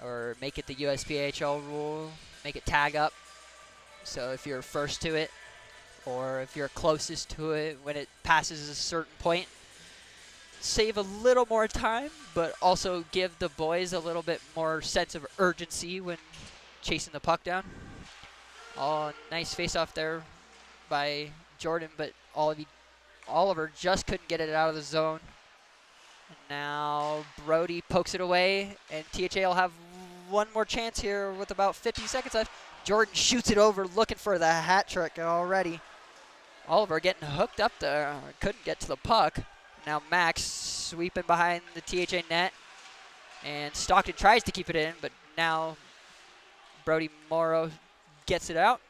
Or make it the USPHL rule, make it tag up. So if you're first to it, or if you're closest to it when it passes a certain point, save a little more time, but also give the boys a little bit more sense of urgency when chasing the puck down. Oh, nice face-off there by Jordan, but Oliver just couldn't get it out of the zone. And now Brody pokes it away, and THA will have one more chance here with about 50 seconds left. Jordan shoots it over, looking for the hat trick already. Oliver getting hooked up there, couldn't get to the puck. Now Max sweeping behind the THA net. And Stockton tries to keep it in, but now Brody Morrow gets it out.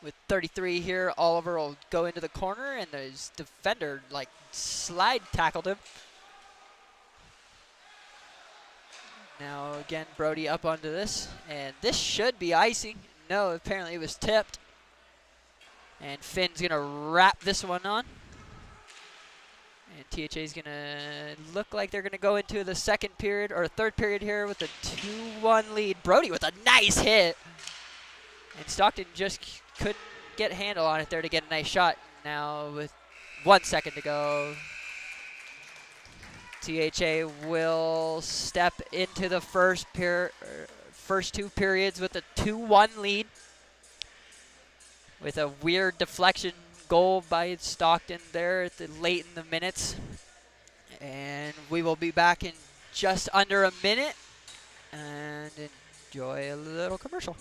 With 33 here, Oliver will go into the corner, and his defender, like, slide tackled him. Now, again, Brody up onto this, and this should be icing. No, apparently it was tipped. And Finn's going to wrap this one on. And THA's going to look like they're going to go into the second period, or third period here with a 2-1 lead. Brody with a nice hit. And Stockton just couldn't get a handle on it there to get a nice shot. Now with 1 second to go, THA will step into the first two periods with a 2-1 lead, with a weird deflection goal by Stockton there at the late in the minutes. And we will be back in just under a minute, and enjoy a little commercial.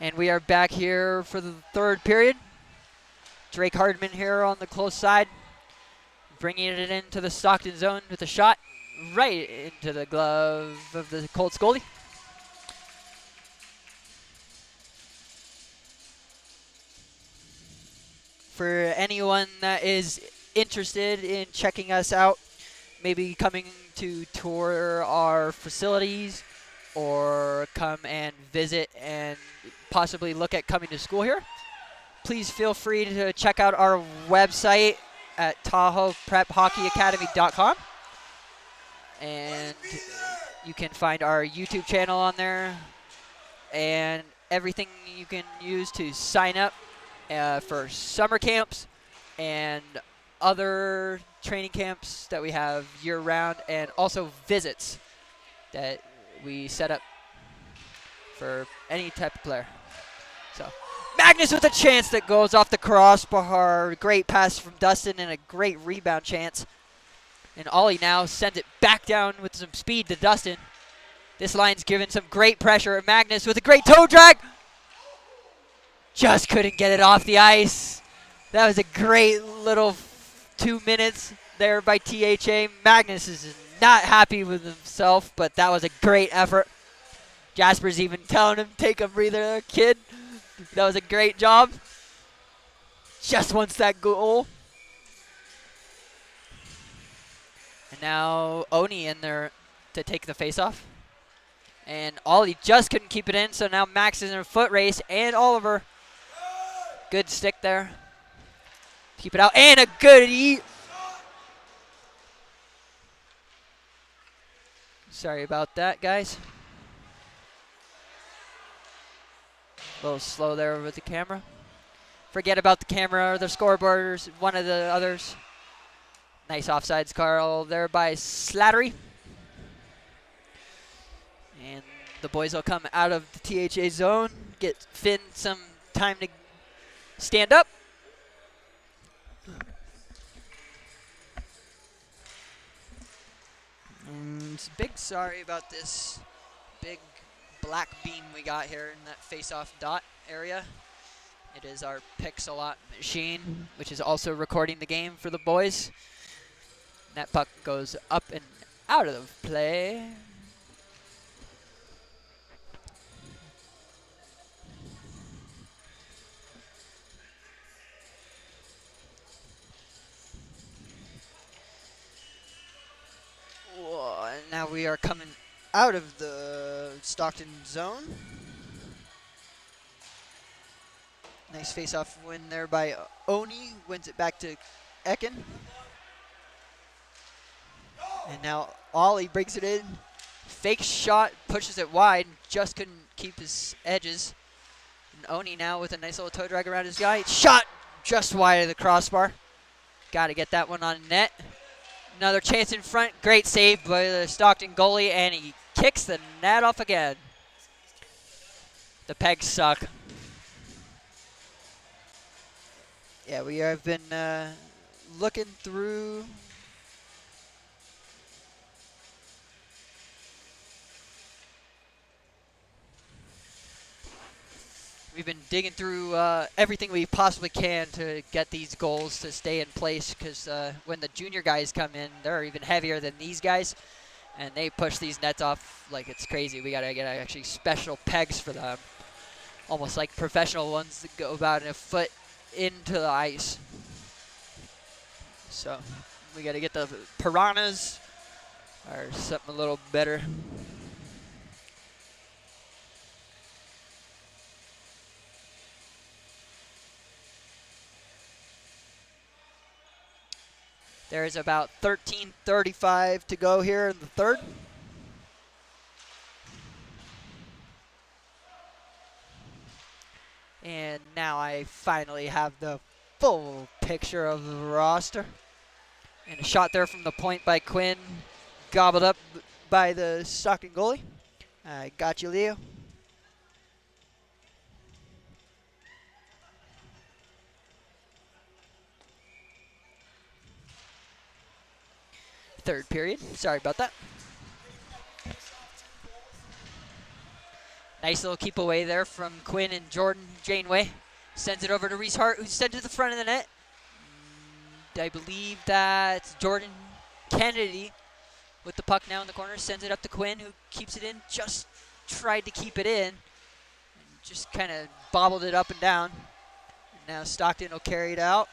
And we are back here for the third period. Drake Hardman here on the close side, bringing it into the Stockton zone with a shot right into the glove of the Colts goalie. For anyone that is interested in checking us out, maybe coming to tour our facilities or come and visit and possibly look at coming to school here, please feel free to check out our website at TahoePrepHockeyAcademy.com. And you can find our YouTube channel on there and everything you can use to sign up for summer camps and other training camps that we have year-round, and also visits that we set up for any type of player. So Magnus with a chance that goes off the crossbar. Great pass from Dustin and a great rebound chance. And Ollie now sends it back down with some speed to Dustin. This line's given some great pressure at Magnus with a great toe drag. Just couldn't get it off the ice. That was a great little 2 minutes there by THA. Magnus is not happy with himself, but that was a great effort. Jasper's even telling him, take a breather there, kid. That was a great job. Just wants that goal. And now Oni in there to take the face-off. And Ollie just couldn't keep it in, so now Max is in a foot race, and Oliver Good stick there. Keep it out. And a good eat. Sorry about that, guys. A little slow there with the camera. Forget about the camera or the scoreboard or one of the others. Nice offsides call there by Slattery. And the boys will come out of the THA zone, get Finn some time to stand up. Big sorry about this big black beam we got here in that face-off dot area. It is our Pixelot machine, which is also recording the game for the boys. And that puck goes up and out of play. Whoa, and now we are coming out of the Stockton zone. Nice face-off win there by Oni. Wins it back to Ekin. And now Ollie brings it in. Fake shot, pushes it wide. Just couldn't keep his edges. And Oni now with a nice little toe drag around his guy. Shot just wide of the crossbar. Got to get that one on net. Another chance in front. Great save by the Stockton goalie, and he kicks the net off again. The pegs suck. Yeah, we have been looking through. We've been digging through everything we possibly can to get these goals to stay in place, because when the junior guys come in, they're even heavier than these guys, and they push these nets off like it's crazy. We got to get actually special pegs for them, almost like professional ones that go about a foot into the ice. So we got to get the piranhas or something a little better. There's about 13:35 to go here in the third. And now I finally have the full picture of the roster. And a shot there from the point by Quinn, gobbled up by the Stockton goalie. Got you, Leo. Third period. Sorry about that. Nice little keep away there from Quinn and Jordan Janeway. Sends it over to Reese Hart, who sent it to the front of the net. I believe that's Jordan Kennedy with the puck now in the corner. Sends it up to Quinn, who keeps it in. Just tried to keep it in. And just kind of bobbled it up and down. And now Stockton will carry it out.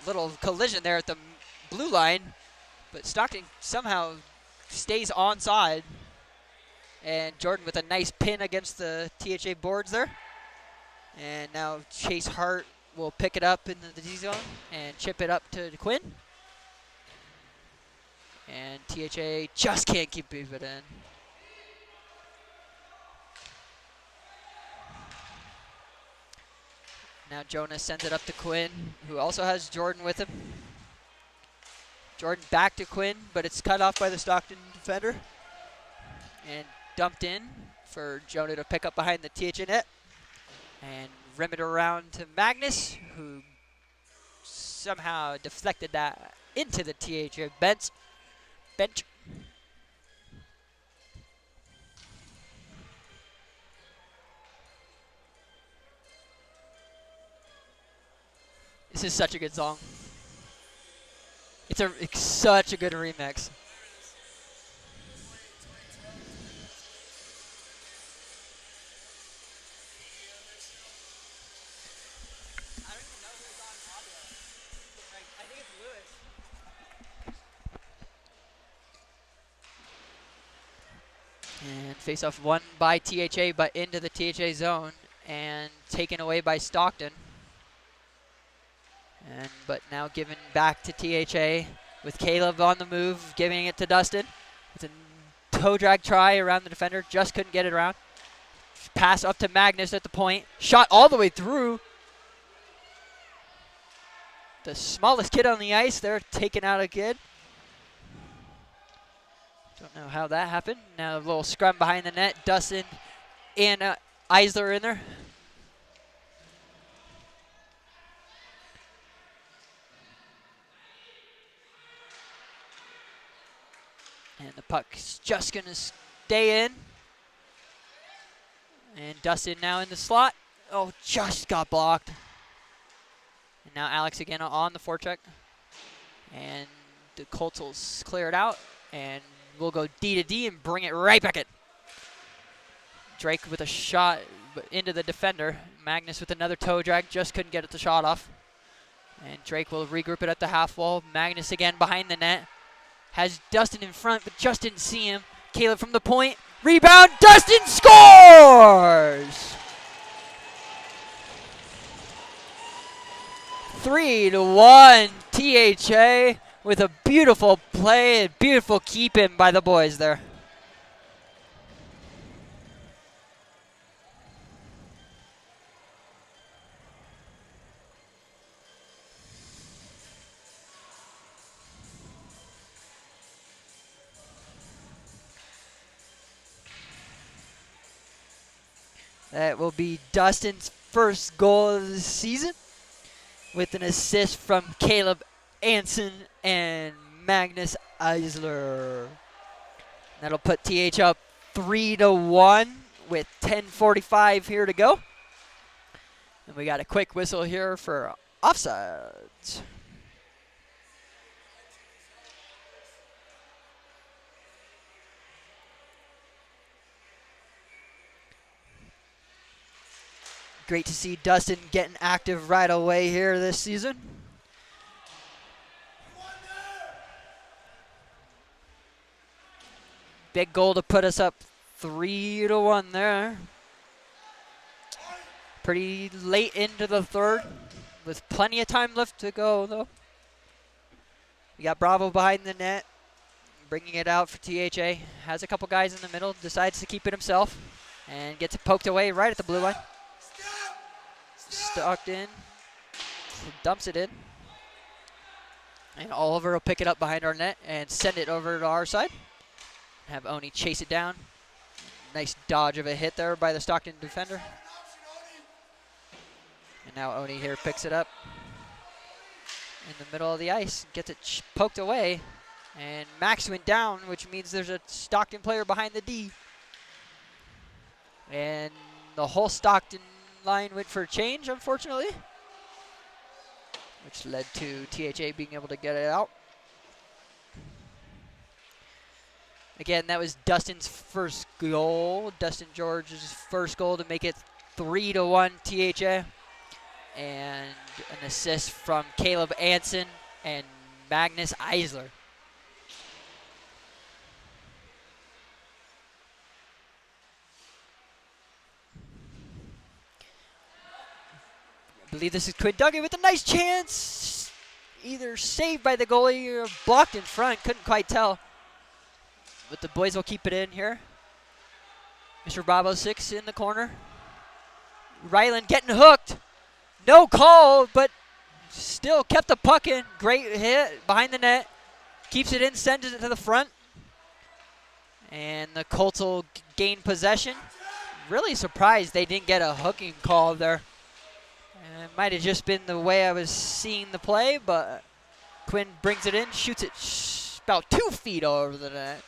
Little collision there at the blue line. But Stockton somehow stays onside. And Jordan with a nice pin against the THA boards there. And now Chase Hart will pick it up in the D zone and chip it up to Quinn. And THA just can't keep it in. Now Jonas sends it up to Quinn, who also has Jordan with him. Jordan back to Quinn, but it's cut off by the Stockton defender. And dumped in for Jonah to pick up behind the THA net. And rim it around to Magnus, who somehow deflected that into the THA bench. This is such a good song. It's such a good remix. And face-off won by THA, but into the THA zone and taken away by Stockton. But now given back to THA with Caleb on the move, giving it to Dustin. It's a toe drag try around the defender, just couldn't get it around. Pass up to Magnus at the point, shot all the way through. The smallest kid on the ice there, taking out a kid. Don't know how that happened. Now a little scrum behind the net. Dustin and Eisler in there. And the puck's just going to stay in. And Dustin now in the slot. Oh, just got blocked. And now Alex again on the forecheck. And the Colts will clear it out. And we'll go D to D and bring it right back in. Drake with a shot into the defender. Magnus with another toe drag. Just couldn't get the shot off. And Drake will regroup it at the half wall. Magnus again behind the net. Has Dustin in front, but just didn't see him. Caleb from the point. Rebound. Dustin scores! 3-1 THA with a beautiful play and beautiful keep in by the boys there. That will be Dustin's first goal of the season with an assist from Caleb Anson and Magnus Eisler. That'll put TH up 3-1 with 10:45 here to go. And we got a quick whistle here for offsides. Great to see Dustin getting active right away here this season. Big goal to put us up 3-1 there. Pretty late into the third with plenty of time left to go though. We got Bravo behind the net, bringing it out for THA. Has a couple guys in the middle, decides to keep it himself and gets it poked away right at the blue line. Stockton dumps it in. And Oliver will pick it up behind our net and send it over to our side. Have Oni chase it down. Nice dodge of a hit there by the Stockton defender. And now Oni here picks it up in the middle of the ice. Gets it poked away. And Max went down, which means there's a Stockton player behind the D. And the whole Stockton line went for a change, unfortunately, which led to THA being able to get it out. Again, that was Dustin's first goal. Dustin George's first goal to make it 3-1 THA. And an assist from Caleb Anson and Magnus Eisler. I believe this is Quinn Duggan with a nice chance. Either saved by the goalie or blocked in front. Couldn't quite tell. But the boys will keep it in here. Mr. Bravo 6 in the corner. Ryland getting hooked. No call, but still kept the puck in. Great hit behind the net. Keeps it in, sends it to the front. And the Colts will gain possession. Really surprised they didn't get a hooking call there. It might have just been the way I was seeing the play, but Quinn brings it in, shoots it about 2 feet over the net.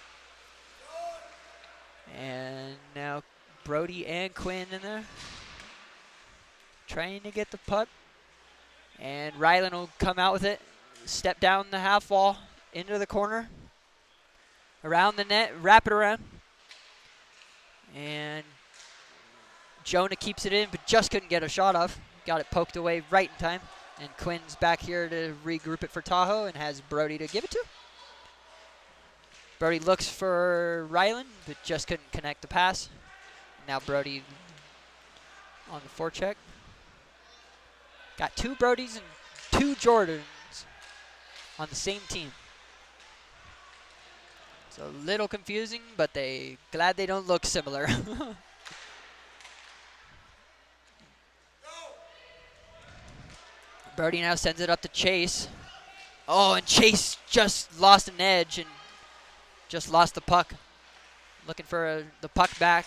And now Brody and Quinn in there trying to get the puck. And Ryland will come out with it, step down the half wall, into the corner, around the net, wrap it around. And Jonah keeps it in, but just couldn't get a shot off. Got it poked away right in time. And Quinn's back here to regroup it for Tahoe and has Brody to give it to. Brody looks for Ryland, but just couldn't connect the pass. Now Brody on the forecheck. Got 2 Brodies and two Jordans on the same team. It's a little confusing, but glad they don't look similar. Brody now sends it up to Chase. Oh, and Chase just lost an edge and just lost the puck. Looking for the puck back.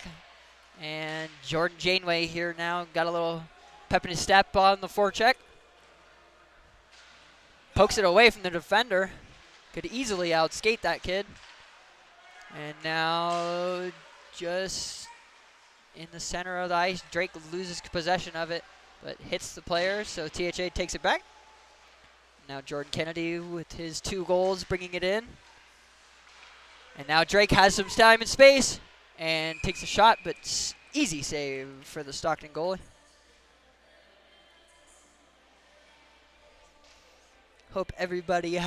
And Jordan Janeway here now got a little pep in his step on the forecheck. Pokes it away from the defender. Could easily outskate that kid. And now just in the center of the ice, Drake loses possession of it, but hits the player, so THA takes it back. Now Jordan Kennedy with his 2 goals bringing it in. And now Drake has some time and space and takes a shot, but easy save for the Stockton goalie. Hope everybody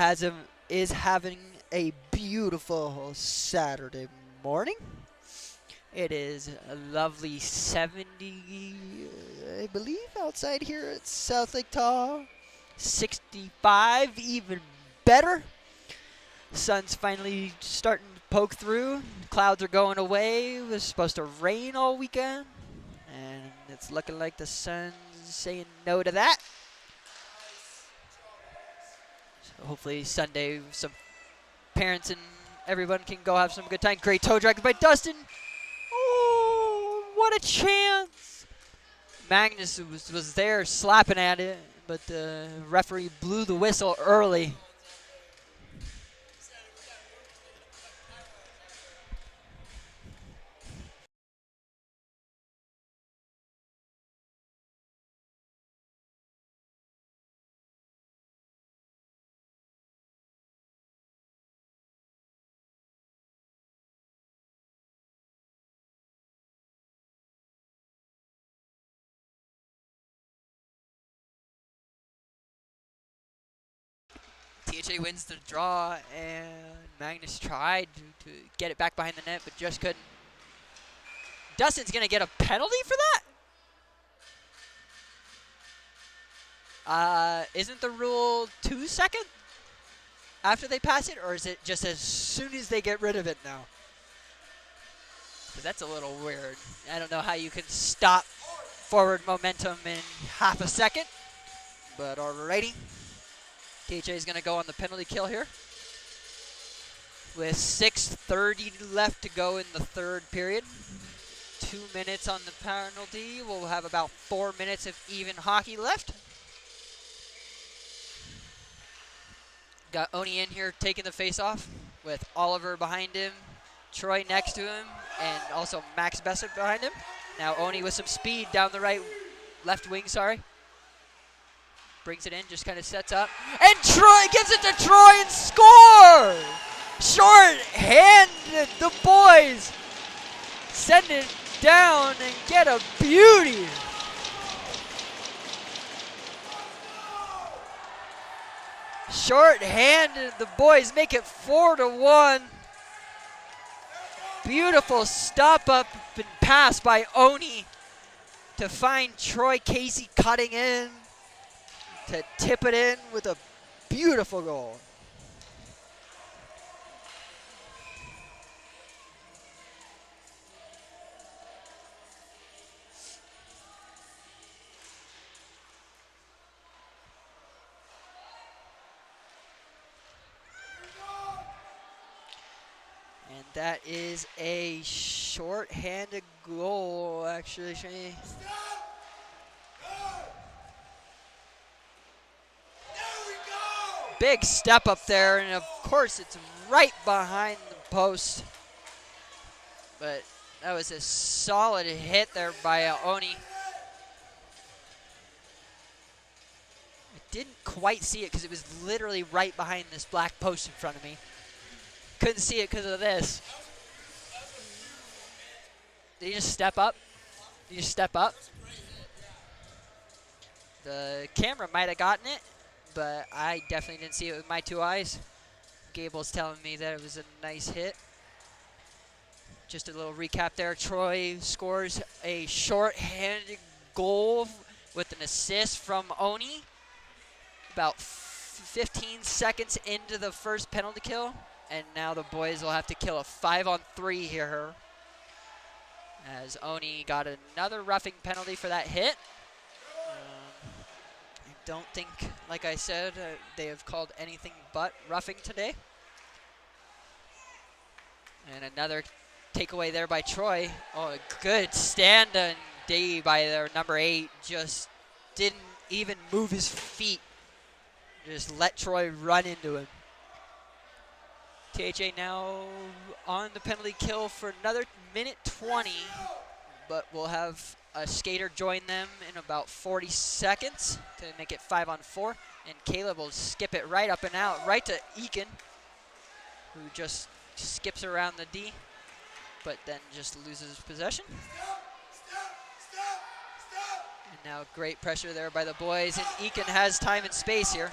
is having a beautiful Saturday morning. It is a lovely 70, I believe, outside here at South Lake Tahoe. 65, even better. Sun's finally starting to poke through. Clouds are going away. It was supposed to rain all weekend, and it's looking like the sun's saying no to that. So hopefully Sunday some parents and everyone can go have some good time. Great toe drag by Dustin. Oh, what a chance. Magnus was there slapping at it, but the referee blew the whistle early. THA wins the draw, and Magnus tried to get it back behind the net, but just couldn't. Dustin's going to get a penalty for that? Isn't the rule 2 seconds after they pass it, or is it just as soon as they get rid of it now? Because that's a little weird. I don't know how you can stop forward momentum in half a second, but alrighty. THA is going to go on the penalty kill here. With 6:30 left to go in the third period. 2 minutes on the penalty. We'll have about 4 minutes of even hockey left. Got Oni in here taking the face-off with Oliver behind him, Troy next to him, and also Max Bessett behind him. Now Oni with some speed down the left wing, sorry. Brings it in, just kind of sets up. And Troy gives it to Troy and scores! Short-handed, the boys send it down and get a beauty. Short-handed, the boys make it 4-1. Beautiful stop up and pass by Oni to find Troy Casey cutting in to tip it in with a beautiful goal. And that is a short-handed goal, actually. Big step up there, and of course it's right behind the post. But that was a solid hit there by Oni. I didn't quite see it because it was literally right behind this black post in front of me. Couldn't see it because of this. Did he just step up? Did he just step up? The camera might have gotten it, but I definitely didn't see it with my 2 eyes. Gable's telling me that it was a nice hit. Just a little recap there. Troy scores a short-handed goal with an assist from Oni. about 15 seconds into the first penalty kill, and now the boys will have to kill a 5-on-3 here, as Oni got another roughing penalty for that hit. I don't think, like I said, they have called anything but roughing today. And another takeaway there by Troy. Oh, a good stand-and D by their number 8. Just didn't even move his feet. Just let Troy run into him. THA now on the penalty kill for another minute 20, but we'll have a skater join them in about 40 seconds to make it 5-on-4, and Caleb will skip it right up and out, right to Eakin, who just skips around the D, but then just loses possession. And now great pressure there by the boys, and Eakin has time and space here.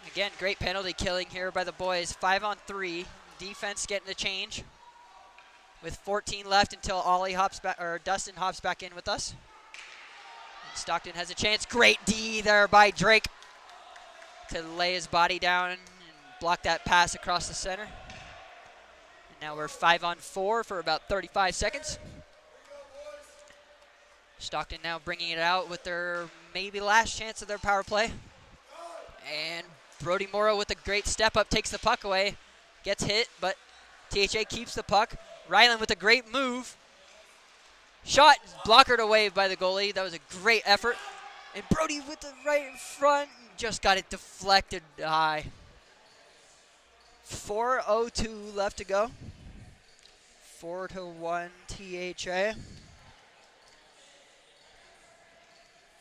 Again, great penalty killing here by the boys. 5-on-3, defense getting the change with 14 left until Ollie hops back, or Dustin hops back in with us. And Stockton has a chance. Great D there by Drake to lay his body down and block that pass across the center. And now we're 5-on-4 for about 35 seconds. Stockton now bringing it out with their maybe last chance of their power play. And Brody Morrow with a great step up takes the puck away. Gets hit, but THA keeps the puck. Ryland with a great move. Shot blockered away by the goalie. That was a great effort. And Brody with the right in front. Just got it deflected high. 4:02 left to go. 4-1 THA.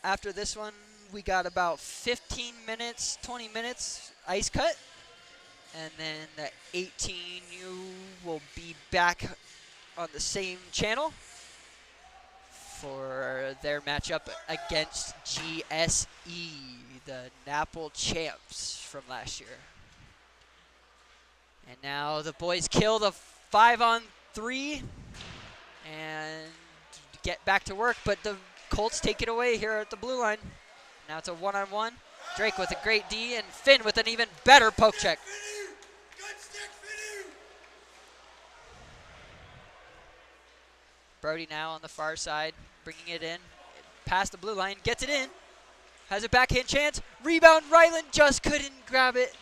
After this one, we got about 15 minutes, 20 minutes ice cut. And then the 18U will be back on the same channel for their matchup against GSE, the Napple champs from last year. And now the boys kill the 5-on-3 and get back to work, but the Colts take it away here at the blue line. Now it's a 1-on-1. Drake with a great D, and Finn with an even better poke check. Brody now on the far side, bringing it in, past the blue line, gets it in, has a backhand chance, rebound, Ryland just couldn't grab it.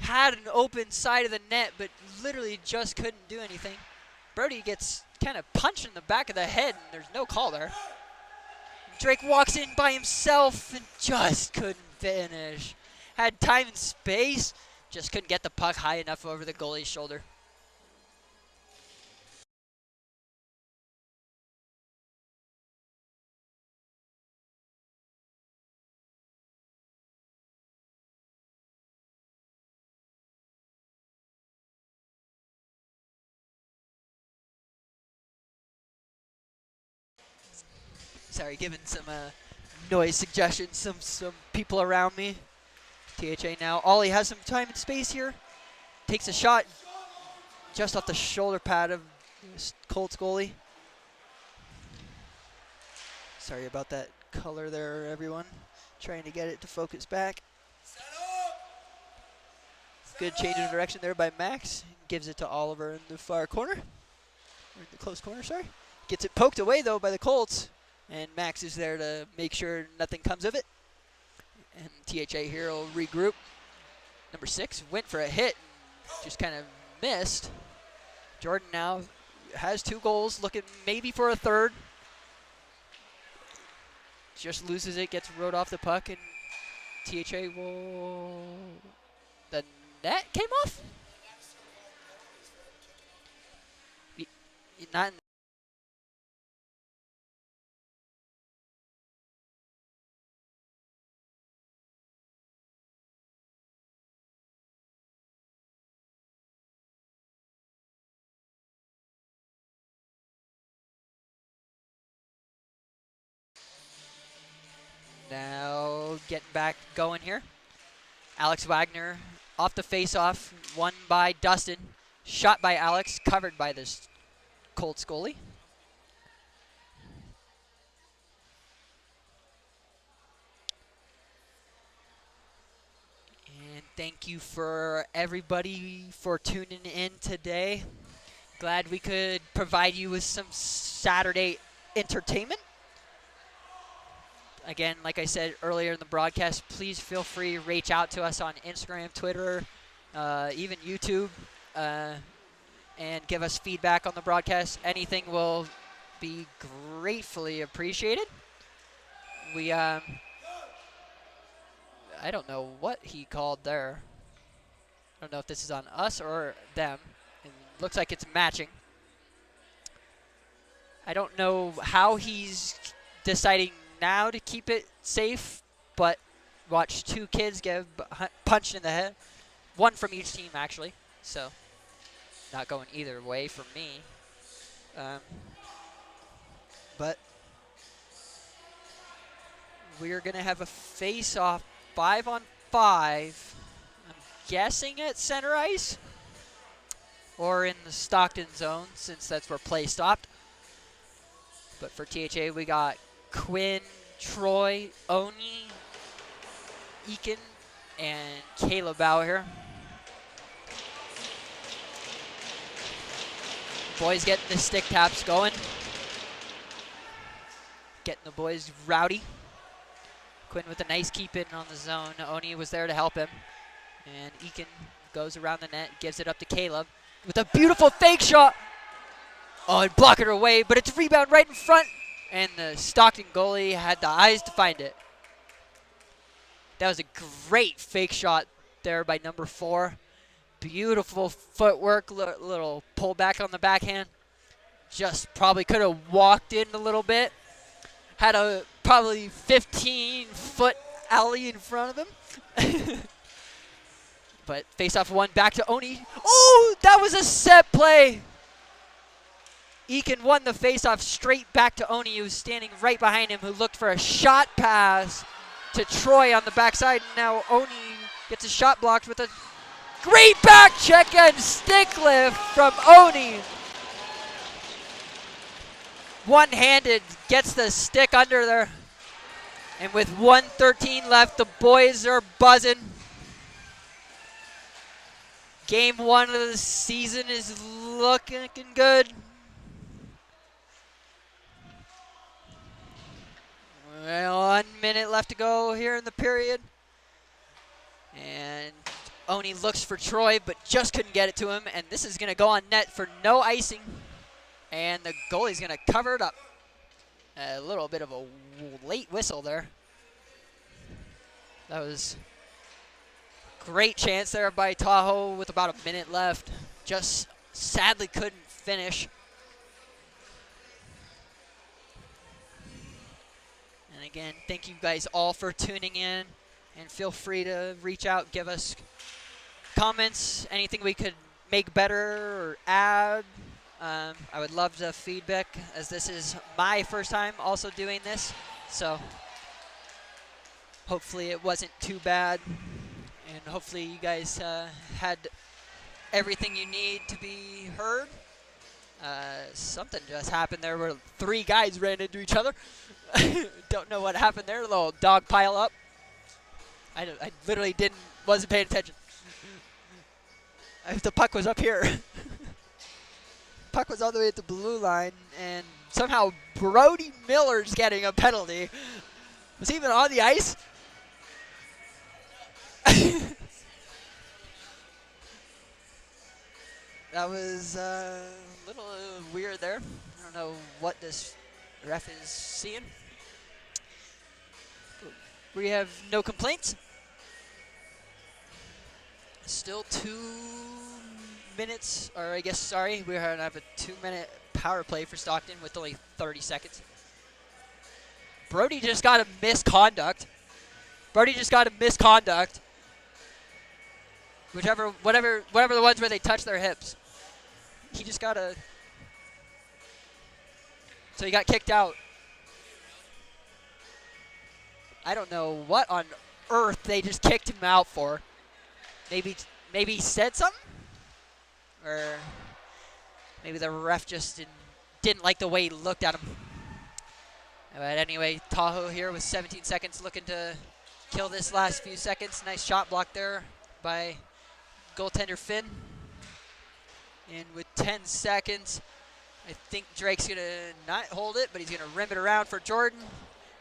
Had an open side of the net, but literally just couldn't do anything. Brody gets kind of punched in the back of the head, and there's no call there. Drake walks in by himself and just couldn't finish. Had time and space, just couldn't get the puck high enough over the goalie's shoulder. Sorry, giving some noise suggestions, some people around me. THA now. Ollie has some time and space here. Takes a shot just off the shoulder pad of Colts goalie. Sorry about that color there, everyone. Trying to get it to focus back. Good change of direction there by Max. Gives it to Oliver in the far corner. Or in the close corner, sorry. Gets it poked away, though, by the Colts. And Max is there to make sure nothing comes of it. And THA here will regroup. Number 6 went for a hit, just kind of missed. Jordan now has 2 goals, looking maybe for a third. Just loses it, gets rode off the puck, and THA will... The net came off? Not in Now getting back going here. Alex Wagner off the face-off, won by Dustin. Shot by Alex, covered by this Colts goalie. thank you for everybody for tuning in today. Glad we could provide you with some Saturday entertainment. Again, like I said earlier in the broadcast, please feel free to reach out to us on Instagram, Twitter, even YouTube, and give us feedback on the broadcast. Anything will be gratefully appreciated. I don't know what he called there. I don't know if this is on us or them. It looks like it's matching. I don't know how he's deciding now to keep it safe, but watch two kids get punched in the head. One from each team, actually. So, not going either way for me. But we're going to have a face-off 5-on-5. I'm guessing at center ice or in the Stockton zone, since that's where play stopped. But for THA, we got Quinn, Troy, Oni, Eakin, and Caleb out here. Boys getting the stick taps going. Getting the boys rowdy. Quinn with a nice keep in on the zone. Oni was there to help him. And Eakin goes around the net, gives it up to Caleb with a beautiful fake shot. Oh, and block it away, but it's a rebound right in front. And the Stockton goalie had the eyes to find it. That was a great fake shot there by number 4. Beautiful footwork, little pullback on the backhand. Just probably could have walked in a little bit. Had a probably 15-foot alley in front of him. But face-off one back to Oni. Oh, that was a set play. Eakin won the face-off straight back to Oni, who was standing right behind him, who looked for a shot pass to Troy on the backside. And now Oni gets a shot blocked with a great back check and stick lift from Oni. One-handed, gets the stick under there. And with 1:13 left, the boys are buzzing. Game 1 of the season is looking good. Well, 1 minute left to go here in the period. And Oni looks for Troy, but just couldn't get it to him. And this is going to go on net for no icing. And the goalie's going to cover it up. A little bit of a late whistle there. That was a great chance there by Tahoe with about a minute left. Just sadly couldn't finish. And again, thank you guys all for tuning in. And feel free to reach out, give us comments, anything we could make better or add. I would love the feedback, as this is my first time also doing this. So hopefully it wasn't too bad. And hopefully you guys had everything you need to be heard. Something just happened there where 3 guys ran into each other. Don't know what happened there. A little dog pile up. I literally wasn't paying attention. The puck was up here. Puck was all the way at the blue line, and somehow Brody Miller's getting a penalty. Was he even on the ice? That was a little weird there. I don't know what this ref is seeing. We have no complaints. Still 2 minutes, or I guess, sorry, we're going to have a 2-minute power play for Stockton with only 30 seconds. Brody just got a misconduct. Whatever the ones where they touch their hips. He just got a... So he got kicked out. I don't know what on earth they just kicked him out for. Maybe he said something? Or maybe the ref just didn't like the way he looked at him. But anyway, Tahoe here with 17 seconds looking to kill this last few seconds. Nice shot block there by goaltender Finn. And with 10 seconds, I think Drake's going to not hold it, but he's going to rim it around for Jordan,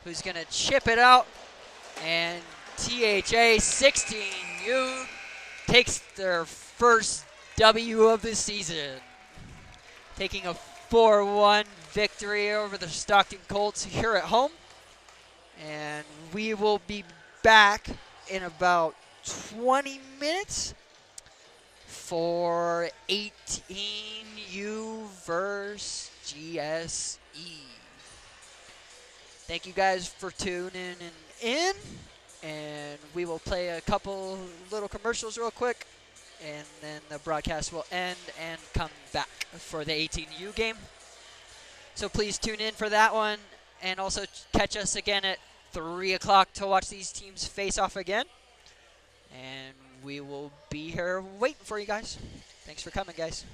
who's going to chip it out. And THA 16U takes their first W of the season, taking a 4-1 victory over the Stockton Colts here at home. And we will be back in about 20 minutes for 18U versus GSE. Thank you guys for tuning in, and we will play a couple little commercials real quick, and then the broadcast will end and come back for the 18U game. So please tune in for that one, and also catch us again at 3 o'clock to watch these teams face off again. And we will be here waiting for you guys. Thanks for coming, guys.